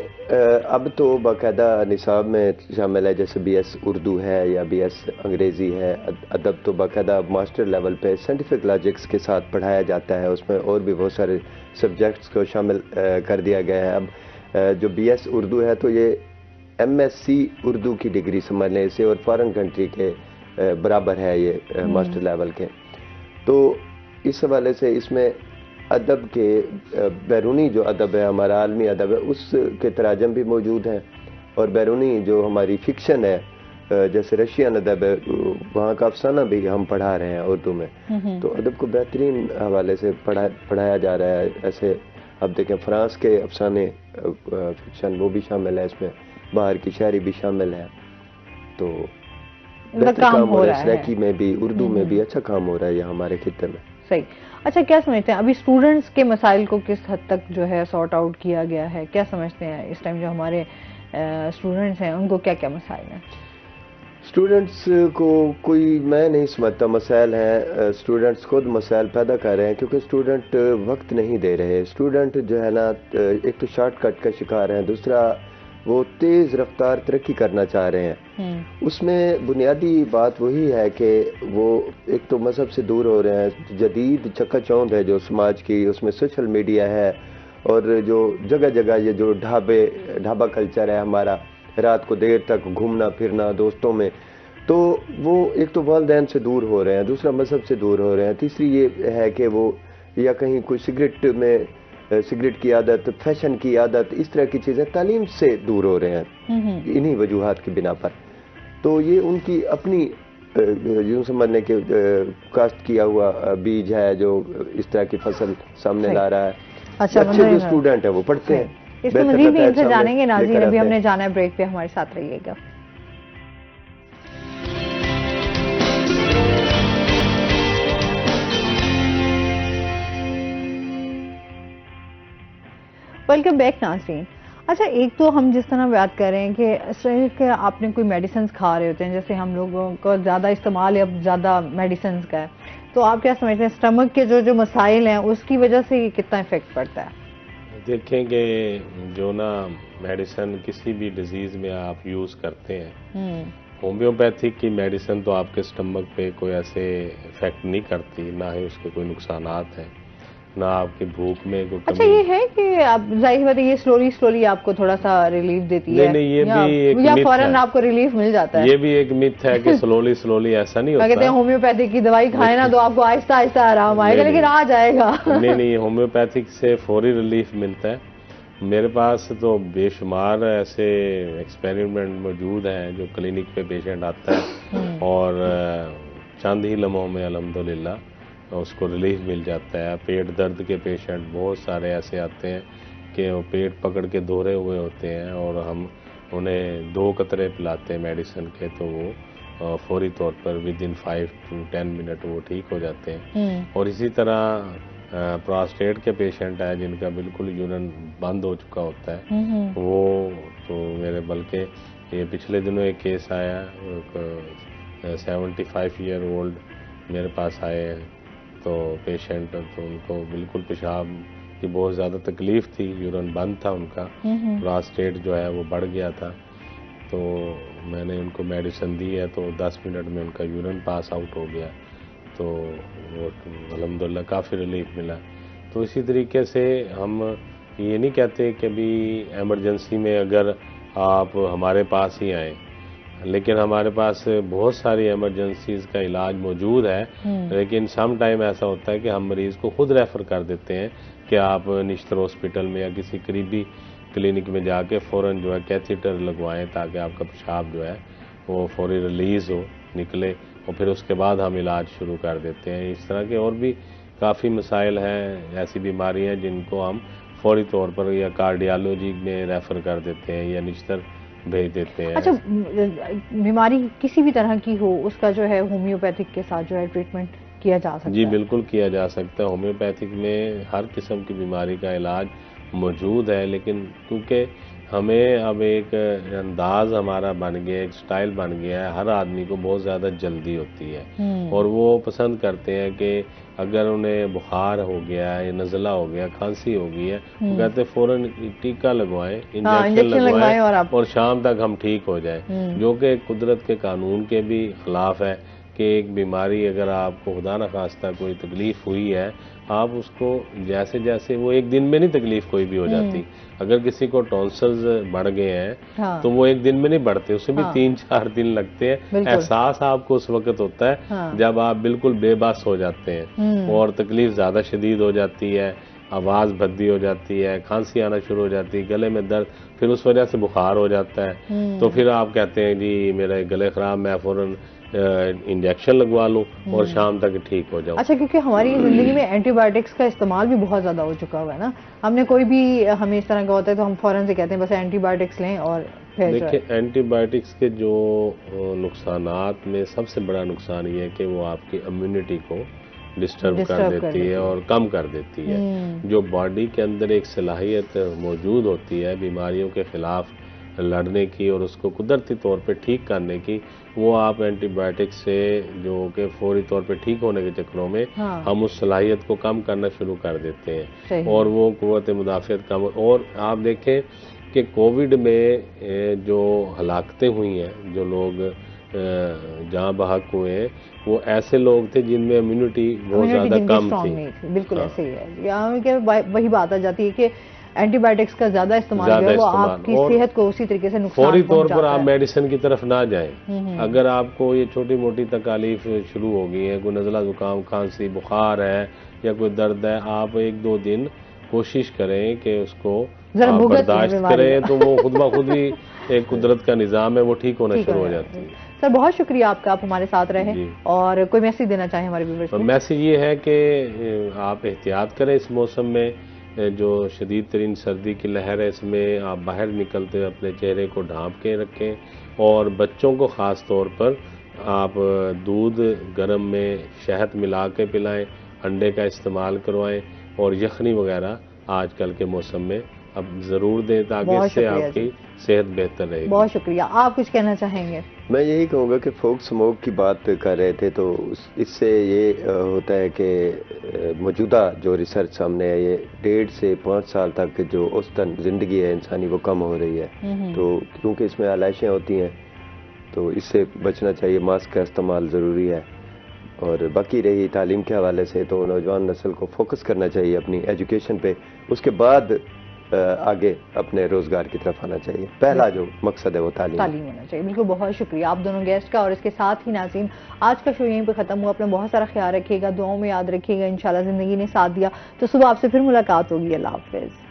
अब तो बाकायदा निसाब में शामिल है, जैसे BS उर्दू है या BS अंग्रेज़ी है। अदब तो बाकायदा मास्टर लेवल पे साइंटिफिक लॉजिक्स के साथ पढ़ाया जाता है, उसमें और भी बहुत सारे सब्जेक्ट्स को शामिल कर दिया गया है। अब जो BS उर्दू है तो ये MSc उर्दू की डिग्री समझ लें इसे, और फॉरेन कंट्री के बराबर है ये मास्टर लेवल के। तो इस हवाले से इसमें अदब के बैरूनी जो अदब है, हमारा आलमी अदब है, उसके तराजम भी मौजूद हैं, और बैरूनी जो हमारी फिक्शन है जैसे रशियन अदब है, वहाँ का अफसाना भी हम पढ़ा रहे हैं उर्दू में। तो अदब को बेहतरीन हवाले से पढ़ाया जा रहा है। ऐसे अब देखें, फ्रांस के अफसाने फिक्शन वो भी शामिल है इसमें, बाहर की शायरी भी शामिल है। तो बेहतर काम हो रहा है सराकी में भी, उर्दू में भी अच्छा काम हो रहा है यहाँ हमारे खित्ते में। सही। अच्छा, क्या समझते हैं अभी स्टूडेंट्स के मसाइल को किस हद तक जो है सॉर्ट आउट किया गया है? क्या समझते हैं इस टाइम जो हमारे स्टूडेंट्स हैं उनको क्या क्या मसाइल हैं? स्टूडेंट्स को कोई मैं नहीं समझता मसाइल हैं, स्टूडेंट्स खुद मसाइल पैदा कर रहे हैं, क्योंकि स्टूडेंट वक्त नहीं दे रहे। स्टूडेंट जो है ना, एक तो शॉर्टकट का शिकार हैं, दूसरा वो तेज़ रफ्तार तरक्की करना चाह रहे हैं। उसमें बुनियादी बात वही है कि वो एक तो मज़हब से दूर हो रहे हैं, जदीद चकाचौंध है जो समाज की, उसमें सोशल मीडिया है, और जो जगह जगह ये जो ढाबा कल्चर है हमारा, रात को देर तक घूमना फिरना दोस्तों में, तो वो एक तो वालिदैन से दूर हो रहे हैं, दूसरा मज़हब से दूर हो रहे हैं, तीसरी ये है कि वो या कहीं कोई सिगरेट की आदत, फैशन की आदत, इस तरह की चीज़ें, तालीम से दूर हो रहे हैं इन्हीं वजूहात की बिना पर। तो ये उनकी अपनी यूँ समझने के कास्ट किया हुआ बीज है जो इस तरह की फसल सामने ला रहा है। अच्छा, अच्छे जो स्टूडेंट है वो पढ़ते हैं। इसको मज़ीद भी इनसे जानेंगे नाज़रीन, अभी हमने जाना है ब्रेक पे, हमारे साथ रहिएगा। वेलकम बैक नाज़रीन। अच्छा, एक तो हम जिस तरह बात कर रहे हैं कि आपने कोई मेडिसिन खा रहे होते हैं, जैसे हम लोगों को ज़्यादा इस्तेमाल है अब ज़्यादा मेडिसिन का है, तो आप क्या समझते हैं स्टमक के जो मसाइल हैं उसकी वजह से कितना इफेक्ट पड़ता है? देखें कि जो ना मेडिसिन किसी भी डिजीज़ में आप यूज़ करते हैं, होम्योपैथिक की मेडिसिन तो आपके स्टमक पे कोई ऐसे इफेक्ट नहीं करती, ना ही उसके कोई नुकसानात हैं, ना आपकी भूख में कोई। अच्छा, ये है कि आप जाहिर बात है ये स्लोली आपको थोड़ा सा रिलीफ देती है? नहीं, ये भी एक या फौरन आपको रिलीफ मिल जाता है? ये भी एक मिथ है कि स्लोली ऐसा नहीं होता। कहते हैं होम्योपैथिक की दवाई खाए ना तो आपको आहिस्ता आहिस्ता आराम आएगा, लेकिन आ जाएगा। नहीं, होम्योपैथिक से फौरी रिलीफ मिलता है। मेरे पास तो बेशुमार ऐसे एक्सपेरिमेंट मौजूद हैं जो क्लिनिक पे पेशेंट आता है और चंद ही लम्हों में अल्हम्दुलिल्लाह उसको रिलीफ मिल जाता है। पेट दर्द के पेशेंट बहुत सारे ऐसे आते हैं कि वो पेट पकड़ के दोहरे हुए होते हैं और हम उन्हें 2 कतरे पिलाते हैं मेडिसिन के, तो वो फौरी तौर पर विदिन 5 to 10 मिनट वो ठीक हो जाते हैं। और इसी तरह प्रोस्टेट के पेशेंट है जिनका बिल्कुल यूरिन बंद हो चुका होता है, वो तो मेरे बल्कि ये पिछले दिनों एक केस आया, 75 ईयर ओल्ड मेरे पास आए हैं, तो पेशेंट तो उनको बिल्कुल पेशाब की बहुत ज़्यादा तकलीफ़ थी, यूरिन बंद था उनका, प्रोस्टेट जो है वो बढ़ गया था, तो मैंने उनको मेडिसिन दी है तो 10 मिनट में उनका यूरिन पास आउट हो गया, तो वो अल्हम्दुलिल्लाह काफ़ी रिलीफ मिला। तो इसी तरीके से हम ये नहीं कहते कि भी एमरजेंसी में अगर आप हमारे पास ही आएँ, लेकिन हमारे पास बहुत सारी एमरजेंसीज़ का इलाज मौजूद है, लेकिन सम टाइम ऐसा होता है कि हम मरीज़ को खुद रेफ़र कर देते हैं कि आप निश्तर हॉस्पिटल में या किसी करीबी क्लिनिक में जाके फ़ौरन जो है कैथीटर लगवाएं ताकि आपका पेशाब जो है वो फौरी रिलीज़ हो, निकले, और फिर उसके बाद हम इलाज शुरू कर देते हैं। इस तरह के और भी काफ़ी मसाइल हैं, ऐसी बीमारियाँ जिनको हम फौरी तौर पर या कार्डियोलॉजी में रेफ़र कर देते हैं या निश्तर भेज देते हैं। अच्छा, बीमारी किसी भी तरह की हो उसका जो है होम्योपैथिक के साथ जो है ट्रीटमेंट किया जा सकता है? जी बिल्कुल किया जा सकता है। होम्योपैथिक में हर किस्म की बीमारी का इलाज मौजूद है, लेकिन क्योंकि हमें अब एक अंदाज हमारा बन गया, एक स्टाइल बन गया है। हर आदमी को बहुत ज़्यादा जल्दी होती है और वो पसंद करते हैं कि अगर उन्हें बुखार हो गया या नज़ला हो गया, खांसी हो गई है, वो कहते हैं फ़ौरन टीका लगवाएं, इंजेक्शन लगवाएं और शाम तक हम ठीक हो जाएं, जो कि कुदरत के कानून के भी खिलाफ है कि एक बीमारी अगर आपको खुदा न खास्ता कोई तकलीफ हुई है, आप उसको जैसे जैसे वो एक दिन में नहीं तकलीफ कोई भी हो जाती। अगर किसी को टॉन्सिल्स बढ़ गए हैं तो वो एक दिन में नहीं बढ़ते, उसमें भी 3-4 दिन लगते हैं। एहसास आपको उस वक्त होता है जब आप बिल्कुल बेबस हो जाते हैं और तकलीफ ज़्यादा शदीद हो जाती है, आवाज़ भद्दी हो जाती है, खांसी आना शुरू हो जाती है, गले में दर्द, फिर उस वजह से बुखार हो जाता है। तो फिर आप कहते हैं जी मेरा गले ख़राब, मैं फ़ौरन इंजेक्शन लगवा लूं और शाम तक ठीक हो जाऊं। अच्छा, क्योंकि हमारी ज़िंदगी में एंटीबायोटिक्स का इस्तेमाल भी बहुत ज़्यादा हो चुका हुआ है ना। हमने कोई भी हमें इस तरह का होता है तो हम फ़ौरन से कहते हैं बस एंटीबायोटिक्स लें और फिर देखिए एंटीबायोटिक्स के जो नुकसानात में सबसे बड़ा नुकसान ये है कि वो आपकी इम्यूनिटी को डिस्टर्ब कर देती है और कम कर देती है। जो बॉडी के अंदर एक सलाहियत मौजूद होती है बीमारियों के खिलाफ लड़ने की और उसको कुदरती तौर पे ठीक करने की, वो आप एंटीबायोटिक से जो कि फौरी तौर पे ठीक होने के चक्करों में हम उस सलाहियत को कम करना शुरू कर देते हैं और वो कुव्वत मुदाफ़ियत कम। और आप देखें कि कोविड में जो हलाकतें हुई हैं, जो लोग जहाँ बहक हुए हैं, वो ऐसे लोग थे जिनमें इम्यूनिटी बहुत ज़्यादा कम थी। बिल्कुल ऐसे ही है। यहाँ वही बात आ जाती है कि एंटीबायोटिक्स का ज्यादा इस्तेमाल वो आपकी सेहत को उसी तरीके से नुकसान फौरी तौर पर आप मेडिसिन की तरफ ना जाएं। अगर आपको ये छोटी मोटी तकालीफ शुरू हो गई है, कोई नज़ला जुकाम, खांसी, बुखार है या कोई दर्द है, आप 1-2 दिन कोशिश करें कि उसको बर्दाश्त करें, तो वो खुद ब खुद ही एक कुदरत का निज़ाम है, वो ठीक होना शुरू हो जाती है। सर बहुत शुक्रिया आपका, आप हमारे साथ रहे। और कोई मैसेज देना चाहें हमारे व्यूअर्स को? मैसेज ये है कि आप एहतियात करें इस मौसम में, जो शदीद तरीन सर्दी की लहर है, इसमें आप बाहर निकलते हुए अपने चेहरे को ढांप के रखें और बच्चों को ख़ास तौर पर आप दूध गर्म में शहद मिला के पिलाएं, अंडे का इस्तेमाल करवाएं और यखनी वगैरह आजकल के मौसम में अब ज़रूर दें ताकि इससे आपकी सेहत बेहतर रहेगी। बहुत शुक्रिया। आप कुछ कहना चाहेंगे? मैं यही कहूँगा कि फोक स्मोक की बात कर रहे थे, तो इससे ये होता है कि मौजूदा जो रिसर्च सामने है, ये 1.5 से 5 साल तक जो औसतन ज़िंदगी है इंसानी वो कम हो रही है। तो क्योंकि इसमें आलाइशें होती हैं तो इससे बचना चाहिए, मास्क का इस्तेमाल ज़रूरी है। और बाकी रही तालीम के हवाले से, तो नौजवान नस्ल को फोकस करना चाहिए अपनी एजुकेशन पे, उसके बाद आगे अपने रोजगार की तरफ आना चाहिए। पहला जो मकसद है वो तालीम होना चाहिए। बिल्कुल, बहुत शुक्रिया आप दोनों गेस्ट का। और इसके साथ ही नाज़रीन, आज का शो यहीं पे खत्म हुआ। अपना बहुत सारा ख्याल रखिएगा, दुआओं में याद रखिएगा। इंशाल्लाह ज़िंदगी ने साथ दिया तो सुबह आपसे फिर मुलाकात होगी। अल्लाह हाफ़िज़।